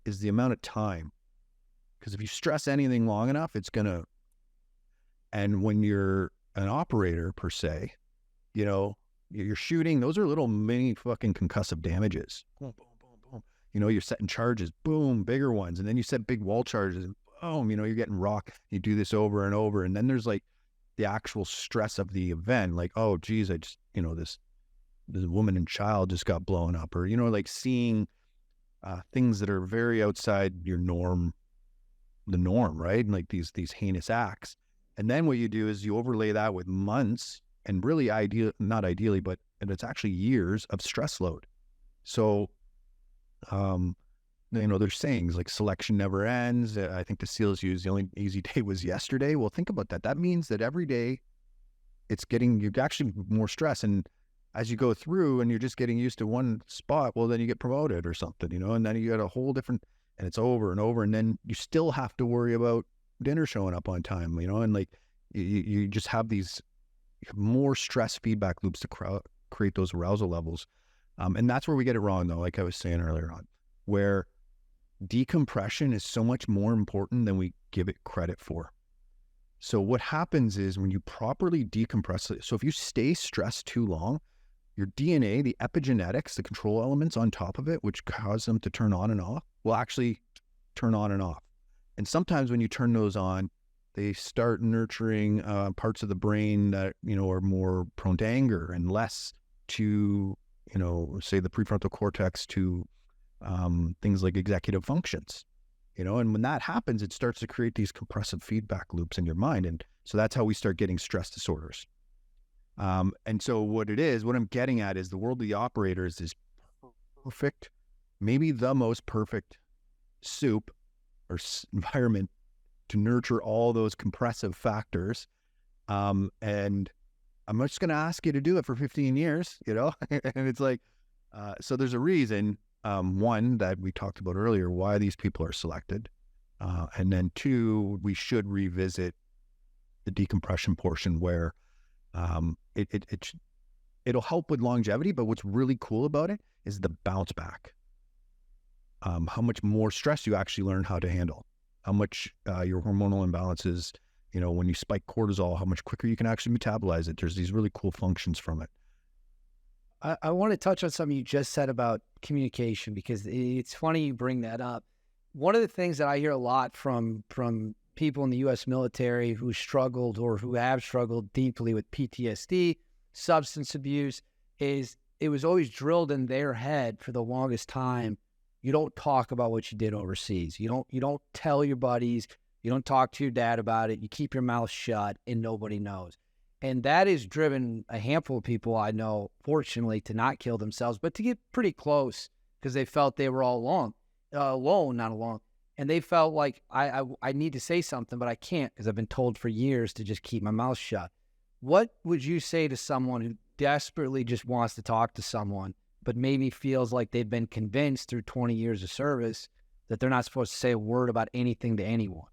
Speaker 2: is the amount of time. Because if you stress anything long enough, and when you're an operator per se, you're shooting, those are little mini fucking concussive damages. Boom, boom, boom, boom. You're setting charges, boom, bigger ones. And then you set big wall charges, and boom, you're getting rocked. You do this over and over. And then there's like the actual stress of the event. Like, oh, geez, I just, this woman and child just got blown up. Or, like seeing things that are very outside the norm, right? And like these heinous acts. And then what you do is you overlay that with months, and really not ideally, but it's actually years of stress load. So, there's sayings like selection never ends. I think the SEALs use the only easy day was yesterday. Well, think about that. That means that every day you're actually more stress. And as you go through and you're just getting used to one spot, well, then you get promoted or something, and then you got a whole different, and it's over and over. And then you still have to worry about dinner showing up on time, and like you just have these more stress feedback loops to create those arousal levels. And that's where we get it wrong, though, like I was saying earlier on, where decompression is so much more important than we give it credit for. So what happens is when you properly decompress, so if you stay stressed too long, your DNA, the epigenetics, the control elements on top of it, which cause them to turn on and off, will actually turn on and off. And sometimes when you turn those on, they start nurturing parts of the brain that, are more prone to anger, and less to, say the prefrontal cortex, to things like executive functions, and when that happens, it starts to create these compressive feedback loops in your mind. And so that's how we start getting stress disorders. And so what I'm getting at is the world of the operator is this perfect, maybe the most perfect soup or environment to nurture all those compressive factors. And I'm just going to ask you to do it for 15 years, and it's like, so there's a reason, one, that we talked about earlier, why these people are selected. And then two, we should revisit the decompression portion where it'll help with longevity. But what's really cool about it is the bounce back. How much more stress you actually learn how to handle. How much your hormonal imbalances, when you spike cortisol, how much quicker you can actually metabolize it. There's these really cool functions from it.
Speaker 1: I want to touch on something you just said about communication, because it's funny you bring that up. One of the things that I hear a lot from people in the U.S. military who struggled or who have struggled deeply with PTSD, substance abuse, is it was always drilled in their head for the longest time. You don't talk about what you did overseas. You don't tell your buddies. You don't talk to your dad about it. You keep your mouth shut and nobody knows. And that has driven a handful of people I know, fortunately, to not kill themselves, but to get pretty close because they felt they were all alone, not alone. And they felt like I need to say something, but I can't because I've been told for years to just keep my mouth shut. What would you say to someone who desperately just wants to talk to someone, but maybe feels like they've been convinced through 20 years of service that they're not supposed to say a word about anything to anyone?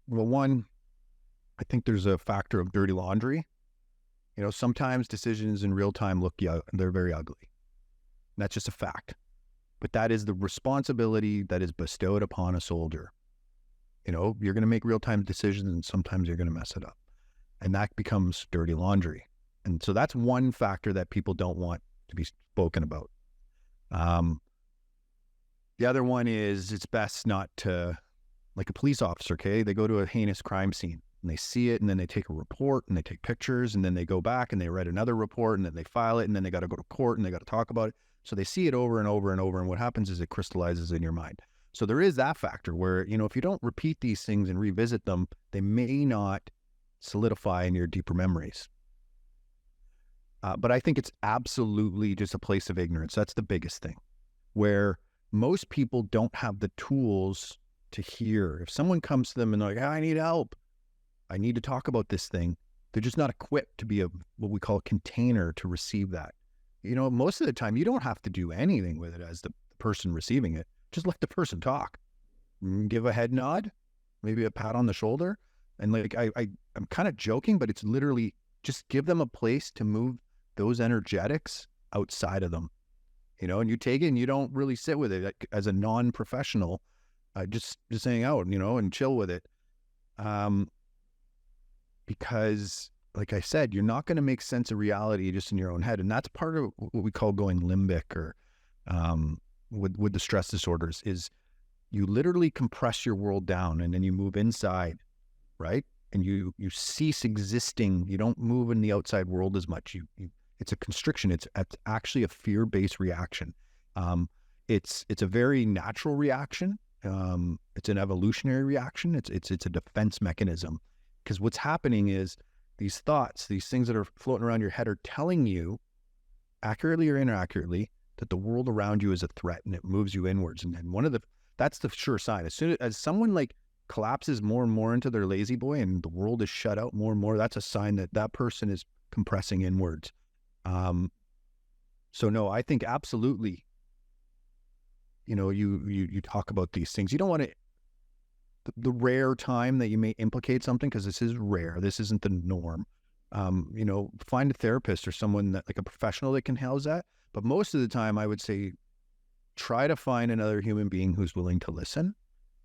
Speaker 2: Well, one, I think there's a factor of dirty laundry. Sometimes decisions in real time they're very ugly. And that's just a fact. But that is the responsibility that is bestowed upon a soldier. You're going to make real-time decisions and sometimes you're going to mess it up. and that becomes dirty laundry. And so that's one factor that people don't want to be spoken about. The other one is it's best not to, like a police officer, okay? They go to a heinous crime scene and they see it, and then they take a report and they take pictures, and then they go back and they write another report, and then they file it, and then they got to go to court and they got to talk about it. So they see it over and over and over, and what happens is it crystallizes in your mind. So there is that factor where, you know, if you don't repeat these things and revisit them, they may not solidify in your deeper memories. But I think it's absolutely just a place of ignorance. That's the biggest thing, where most people don't have the tools to hear. If someone comes to them and they're like, I need help, I need to talk about this thing, they're just not equipped to be what we call a container to receive that. You know, most of the time you don't have to do anything with it as the person receiving it. Just let the person talk. Give a head nod, maybe a pat on the shoulder. And like, I'm kind of joking, but it's literally just give them a place to move those energetics outside of them, you know, and you take it and you don't really sit with it as a non-professional, just hang out, you know, and chill with it. Because like I said, you're not going to make sense of reality just in your own head. And that's part of what we call going limbic, or with the stress disorders, is you literally compress your world down and then you move inside, right? And you cease existing. You don't move in the outside world as much. It's a constriction. It's actually a fear-based reaction. It's a very natural reaction. It's an evolutionary reaction. It's a defense mechanism, because what's happening is these thoughts, these things that are floating around your head, are telling you, accurately or inaccurately, that the world around you is a threat, and it moves you inwards. And that's the sure sign. As soon as someone like collapses more and more into their lazy boy and the world is shut out more and more, that's a sign that that person is compressing inwards. So no, I think absolutely, you know, you talk about these things. You don't want to, the rare time that you may implicate something, because this is rare, this isn't the norm. You know, find a therapist or someone that, like a professional, that can house that. But most of the time, I would say, try to find another human being who's willing to listen,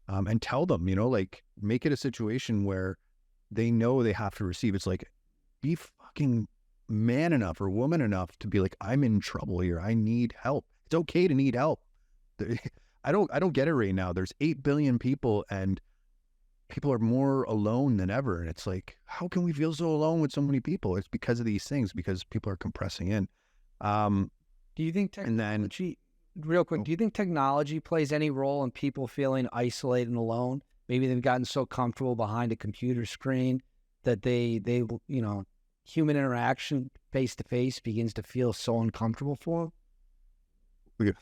Speaker 2: and tell them, you know, like, make it a situation where they know they have to receive. It's like, be fucking man enough or woman enough to be like, I'm in trouble here. I need help. It's okay to need help. I don't get it right now. There's 8 billion people, and people are more alone than ever. And it's like, how can we feel so alone with so many people? It's because of these things, because people are compressing in.
Speaker 1: Do you think technology, real quick, do you think technology plays any role in people feeling isolated and alone? Maybe they've gotten so comfortable behind a computer screen that they you know, human interaction face to face begins to feel so uncomfortable for them?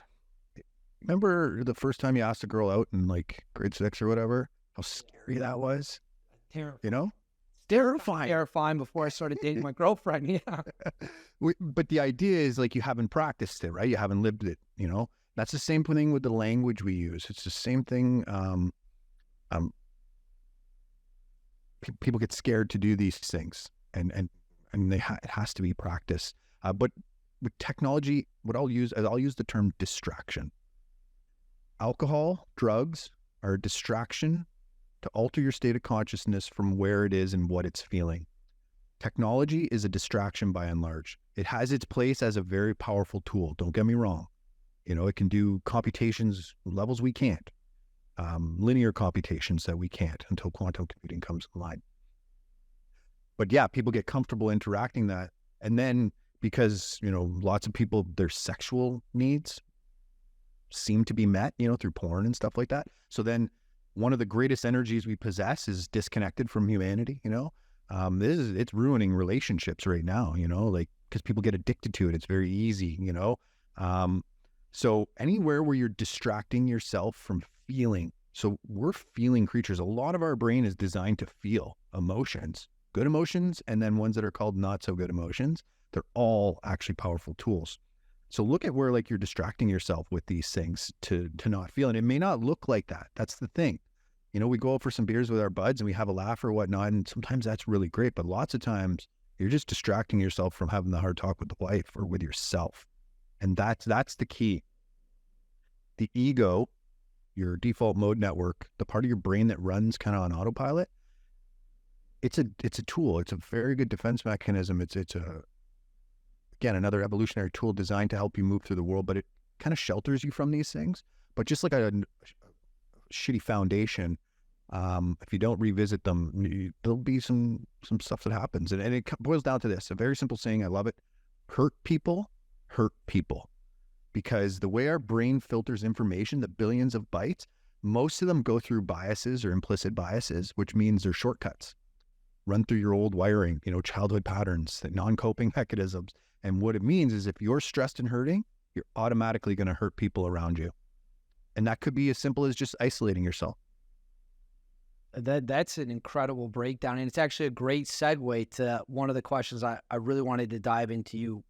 Speaker 2: Remember the first time you asked a girl out in like grade 6 or whatever? How scary that was.
Speaker 1: Terrifying.
Speaker 2: You know?
Speaker 1: Terrifying before I started dating my girlfriend. Yeah.
Speaker 2: But the idea is, like, you haven't practiced it, right? You haven't lived it, you know? That's the same thing with the language we use. It's the same thing. People get scared to do these things, and it has to be practiced. But with technology, I'll use the term distraction. Alcohol, drugs are a distraction to alter your state of consciousness from where it is and what it's feeling. Technology is a distraction by and large. It has its place as a very powerful tool. Don't get me wrong. You know, it can do computations levels we can't, linear computations that we can't until quantum computing comes online. But yeah, people get comfortable interacting that. And then, because, you know, lots of people, their sexual needs seem to be met, you know, through porn and stuff like that. So then one of the greatest energies we possess is disconnected from humanity, you know. It's ruining relationships right now, you know, like, because people get addicted to it. It's very easy, you know. So anywhere where you're distracting yourself from feeling. So we're feeling creatures. A lot of our brain is designed to feel emotions, good emotions, and then ones that are called not so good emotions. They're all actually powerful tools. So look at where, like, you're distracting yourself with these things to not feel. And it may not look like that. That's the thing. You know, we go out for some beers with our buds and we have a laugh or whatnot, and sometimes that's really great. But lots of times you're just distracting yourself from having the hard talk with the wife or with yourself. And that's the key. The ego, your default mode network, the part of your brain that runs kind of on autopilot, it's a tool. It's a very good defense mechanism. It's again, another evolutionary tool designed to help you move through the world, but it kind of shelters you from these things. But just like a shitty foundation, if you don't revisit them, there'll be some stuff that happens. And it boils down to this, a very simple saying. I love it. Hurt people. Because the way our brain filters information, the billions of bytes, most of them go through biases or implicit biases, which means they're shortcuts. Run through your old wiring, childhood patterns, the non-coping mechanisms. And what it means is if you're stressed and hurting, you're automatically going to hurt people around you. And that could be as simple as just isolating yourself.
Speaker 1: That's an incredible breakdown. And it's actually a great segue to one of the questions I really wanted to dive into you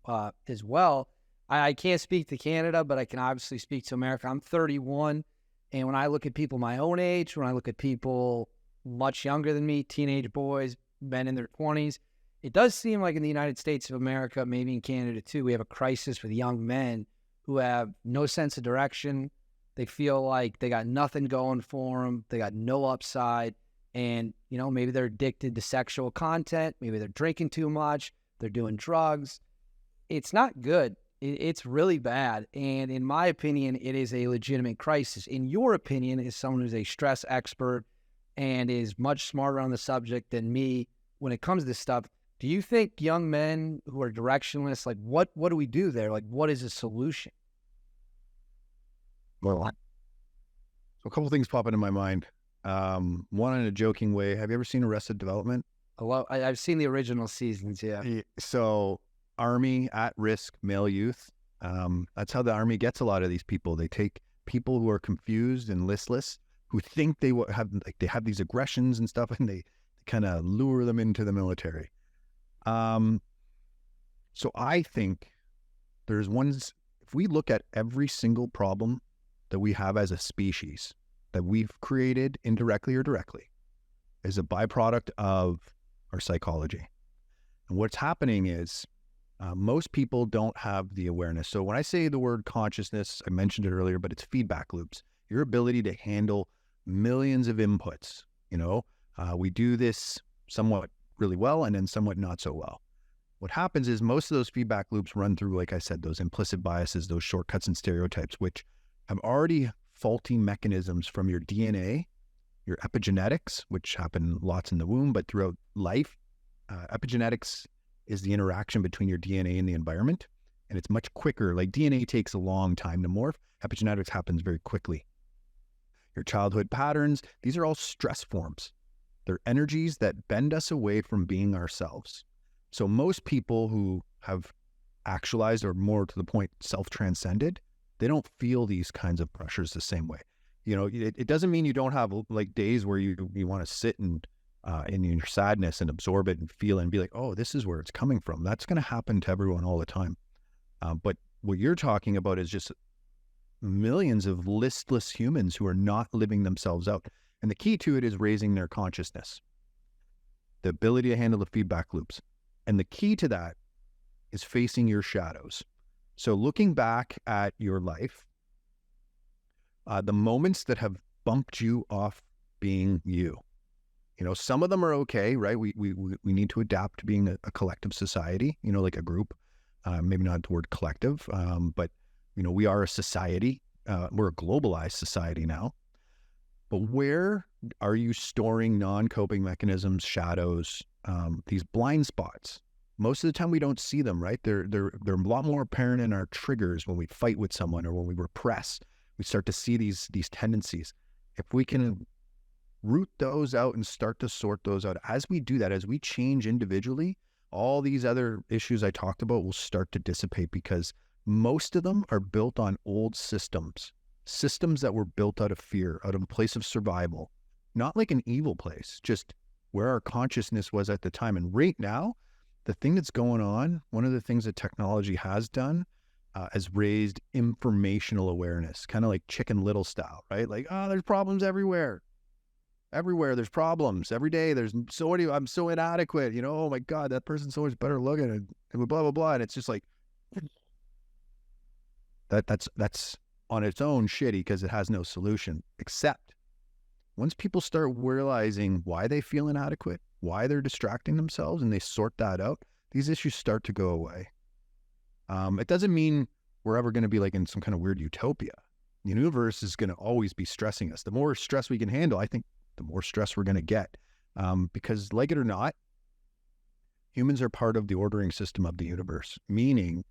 Speaker 1: as well. I can't speak to Canada, but I can obviously speak to America. I'm 31. And when I look at people my own age, when I look at people much younger than me, teenage boys, men in their 20s, it does seem like in the United States of America, maybe in Canada too, we have a crisis with young men who have no sense of direction. They feel like they got nothing going for them. They got no upside. And, maybe they're addicted to sexual content. Maybe they're drinking too much. They're doing drugs. It's not good. It's really bad. And in my opinion, it is a legitimate crisis. In your opinion, as someone who's a stress expert and is much smarter on the subject than me when it comes to this stuff, do you think young men who are directionless, like what do we do there? Like, what is a solution?
Speaker 2: Well, so a couple things pop into my mind. One in a joking way. Have you ever seen Arrested Development?
Speaker 1: I've seen the original seasons, yeah.
Speaker 2: So Army at-risk male youth. That's how the Army gets a lot of these people. They take people who are confused and listless, who think they have these aggressions and stuff, and they kind of lure them into the military. So I think there's ones, if we look at every single problem that we have as a species that we've created indirectly or directly is a byproduct of our psychology. And what's happening is most people don't have the awareness. So when I say the word consciousness, I mentioned it earlier, but it's feedback loops. Your ability to handle millions of inputs. We do this somewhat really well and then somewhat not so well. What happens is most of those feedback loops run through, like I said, those implicit biases, those shortcuts and stereotypes, which have already faulty mechanisms from your DNA, your epigenetics, which happen lots in the womb, but throughout life. Epigenetics is the interaction between your DNA and the environment, and it's much quicker. Like DNA takes a long time to morph. Epigenetics happens very quickly. Your childhood patterns, these are all stress forms. They're energies that bend us away from being ourselves. So most people who have actualized, or more to the point, self-transcended, they don't feel these kinds of pressures the same way. It doesn't mean you don't have like days where you want to sit and in your sadness and absorb it and feel it and be like, oh, this is where it's coming from. That's going to happen to everyone all the time. But what you're talking about is just millions of listless humans who are not living themselves out. And the key to it is raising their consciousness, the ability to handle the feedback loops. And the key to that is facing your shadows. So looking back at your life, the moments that have bumped you off being you, some of them are okay, right? We need to adapt to being a collective society, like a group, maybe not the word collective, but, we are a society. We're a globalized society now. But where are you storing non-coping mechanisms, shadows, these blind spots? Most of the time we don't see them, right? They're a lot more apparent in our triggers when we fight with someone or when we repress. We start to see these tendencies. If we can root those out and start to sort those out, as we do that, as we change individually, all these other issues I talked about will start to dissipate, because most of them are built on old systems that were built out of fear, out of a place of survival, not like an evil place, just where our consciousness was at the time. And right now, the thing that's going on, one of the things that technology has done has raised informational awareness, kind of like Chicken Little style, right? Like, oh, there's problems everywhere. Everywhere there's problems. Every day I'm so inadequate. Oh my God, that person's so much better looking, and blah, blah, blah. And it's just like, that's on its own shitty, because it has no solution, except once people start realizing why they feel inadequate, why they're distracting themselves and they sort that out, these issues start to go away. It doesn't mean we're ever going to be like in some kind of weird utopia. The universe is going to always be stressing us. The more stress we can handle, I think the more stress we're going to get. Because like it or not, humans are part of the ordering system of the universe, meaning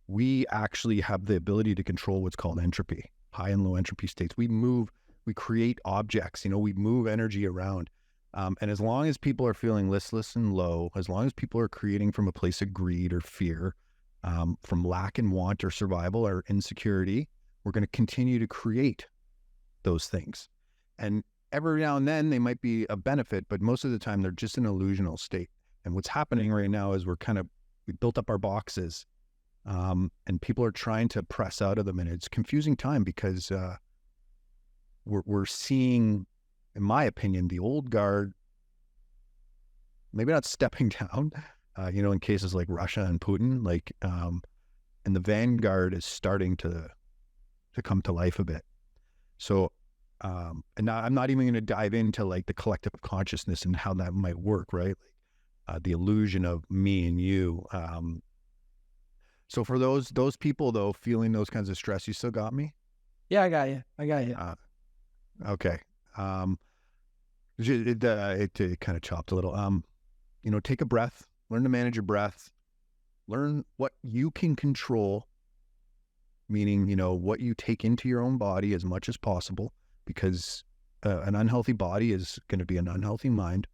Speaker 2: we actually have the ability to control what's called entropy, high and low entropy states. We create objects, we move energy around. And as long as people are feeling listless and low, as long as people are creating from a place of greed or fear, from lack and want or survival or insecurity, we're going to continue to create those things. And every now and then they might be a benefit, but most of the time they're just an illusional state. And what's happening right now is we built up our boxes, and people are trying to press out of them. And it's confusing time because we're seeing, in my opinion, the old guard, maybe not stepping down, in cases like Russia and Putin, and the vanguard is starting to come to life a bit. So, and now I'm not even going to dive into like the collective consciousness and how that might work, right? The illusion of me and you. So for those people though, feeling those kinds of stress, you still got me?
Speaker 1: Yeah, I got you.
Speaker 2: Okay. It kind of chopped a little. Take a breath, learn to manage your breath, learn what you can control, meaning, what you take into your own body as much as possible, because an unhealthy body is going to be an unhealthy mind.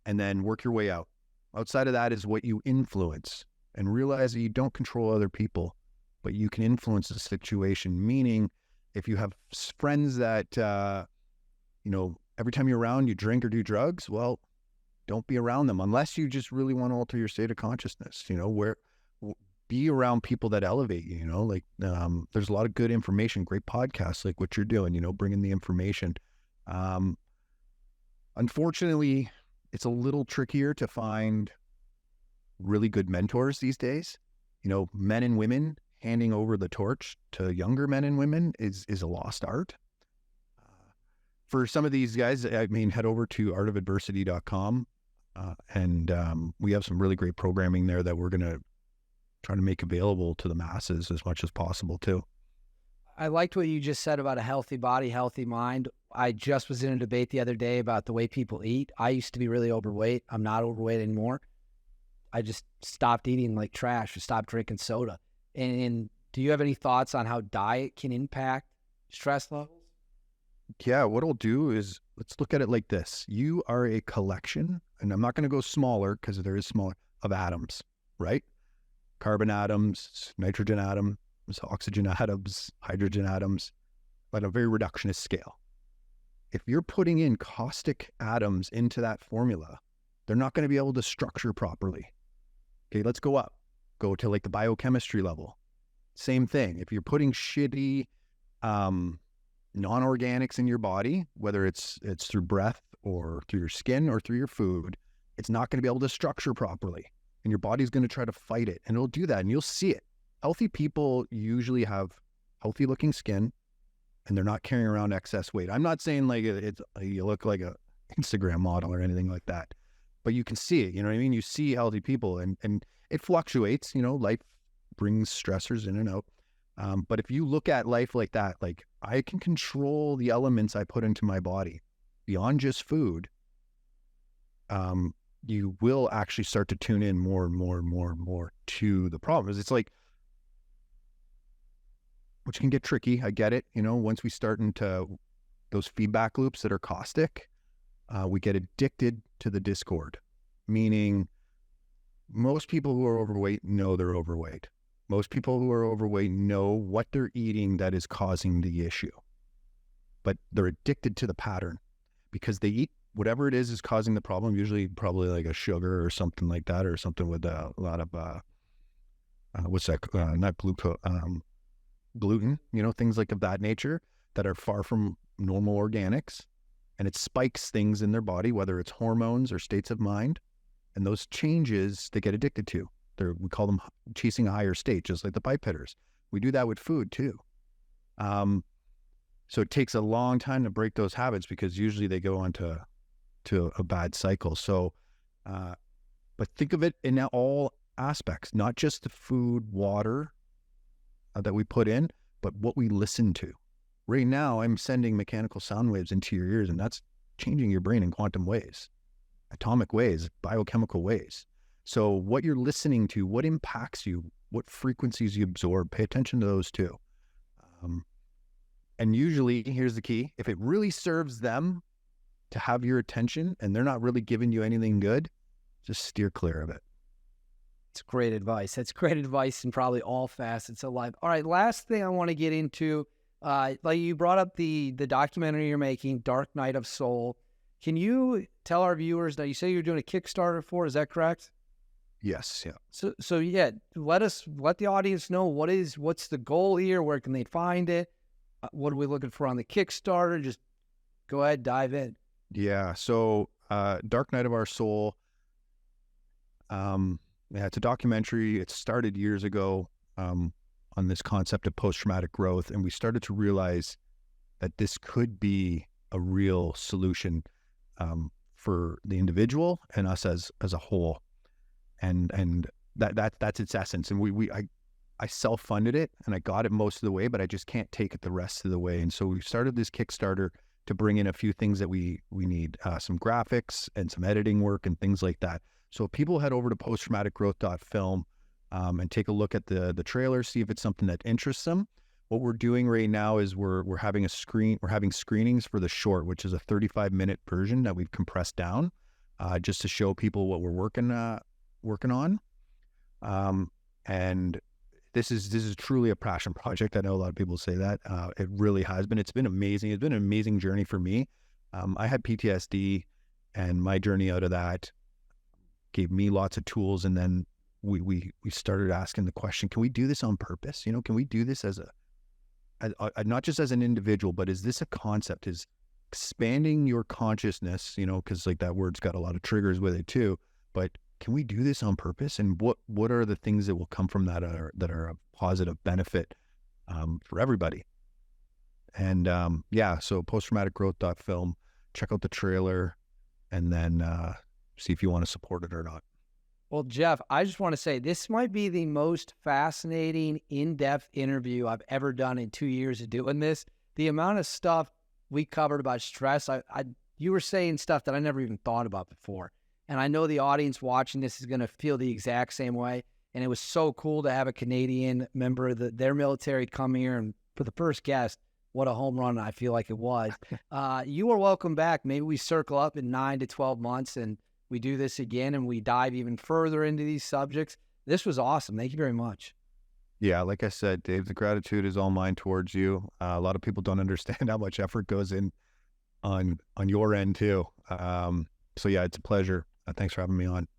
Speaker 2: And then work your way out. Outside of that is what you influence, and realize that you don't control other people, but you can influence the situation. Meaning if you have friends that, every time you're around, you drink or do drugs, well, don't be around them unless you just really want to alter your state of consciousness, be around people that elevate you, there's a lot of good information, great podcasts like what you're doing, bringing the information. Unfortunately, it's a little trickier to find really good mentors these days. Men and women handing over the torch to younger men and women is a lost art. For some of these guys, head over to artofadversity.com, and we have some really great programming there that we're going to try to make available to the masses as much as possible too.
Speaker 1: I liked what you just said about a healthy body, healthy mind. I just was in a debate the other day about the way people eat. I used to be really overweight. I'm not overweight anymore. I just stopped eating like trash, or stopped drinking soda. And do you have any thoughts on how diet can impact stress levels?
Speaker 2: Yeah, what I'll do is, let's look at it like this. You are a collection, and I'm not going to go smaller because there is smaller, of atoms, right? Carbon atoms, nitrogen atoms, oxygen atoms, hydrogen atoms, at a very reductionist scale. If you're putting in caustic atoms into that formula, they're not going to be able to structure properly. Okay, let's go up. Go to like the biochemistry level. Same thing. If you're putting shitty non-organics in your body, whether it's through breath or through your skin or through your food, it's not going to be able to structure properly. And your body's going to try to fight it. And it'll do that. And you'll see it. Healthy people usually have healthy looking skin, and they're not carrying around excess weight. I'm not saying like you look like a Instagram model or anything like that, but you can see it. You know what I mean? You see healthy people, and it fluctuates. Life brings stressors in and out. But if you look at life like that, like I can control the elements I put into my body beyond just food. You will actually start to tune in more and more and more and more to the problems. It's like, which can get tricky. I get it. Once we start into those feedback loops that are caustic, we get addicted to the discord, meaning most people who are overweight know they're overweight. Most people who are overweight know what they're eating that is causing the issue, but they're addicted to the pattern because they eat whatever it is causing the problem, usually probably like a sugar or something like that, or something with a lot of, not glucose, gluten, things like of that nature that are far from normal organics. And it spikes things in their body, whether it's hormones or states of mind. And those changes they get addicted to. We call them chasing a higher state, just like the pipe hitters. We do that with food too. So it takes a long time to break those habits because usually they go onto to a bad cycle. So, but think of it in all aspects, not just the food, water that we put in, but what we listen to. Right now, I'm sending mechanical sound waves into your ears, and that's changing your brain in quantum ways, atomic ways, biochemical ways. So what you're listening to, what impacts you, what frequencies you absorb, pay attention to those too. And usually, here's the key, if it really serves them to have your attention and they're not really giving you anything good, just steer clear of it.
Speaker 1: It's great advice. That's great advice in probably all facets of life. All right, last thing I want to get into, like you brought up the documentary you're making, Dark Night of Soul. Can you tell our viewers, now you say you're doing a Kickstarter for, is that correct?
Speaker 2: Yes, yeah.
Speaker 1: So yeah, let the audience know what's the goal here, where can they find it? What are we looking for on the Kickstarter? Just go ahead, dive in.
Speaker 2: Yeah, so Dark Night of Our Soul, it's a documentary. It started years ago on this concept of post-traumatic growth, and we started to realize that this could be a real solution for the individual and us as a whole, and that's its essence. And I self-funded it, and I got it most of the way, but I just can't take it the rest of the way. And so we started this Kickstarter to bring in a few things that we need, some graphics and some editing work and things like that. So people head over to posttraumaticgrowth.film and take a look at the trailer, see if it's something that interests them. What we're doing right now is we're having screenings for the short, which is a 35-minute version that we've compressed down, just to show people what we're working on. And this is truly a passion project. I know a lot of people say that. It really has been. It's been amazing. It's been an amazing journey for me. I had PTSD, and my journey out of that gave me lots of tools. And then we started asking the question, can we do this on purpose? You know, can we do this as not just as an individual, but is this a concept? Is expanding your consciousness, you know, because like that word's got a lot of triggers with it too. But can we do this on purpose? And what are the things that will come from that are a positive benefit for everybody? And so posttraumaticgrowth.film, check out the trailer, and then see if you want to support it or not.
Speaker 1: Well, Jeff, I just want to say this might be the most fascinating, in-depth interview I've ever done in 2 years of doing this. The amount of stuff we covered about stress, you were saying stuff that I never even thought about before. And I know the audience watching this is going to feel the exact same way. And it was so cool to have a Canadian member of their military come here. And for the first guest, what a home run I feel like it was. You are welcome back. Maybe we circle up in 9 to 12 months and we do this again and we dive even further into these subjects. This was awesome. Thank you very much.
Speaker 2: Yeah, like I said, Dave, the gratitude is all mine towards you. A lot of people don't understand how much effort goes in on your end too. So yeah, it's a pleasure. Thanks for having me on.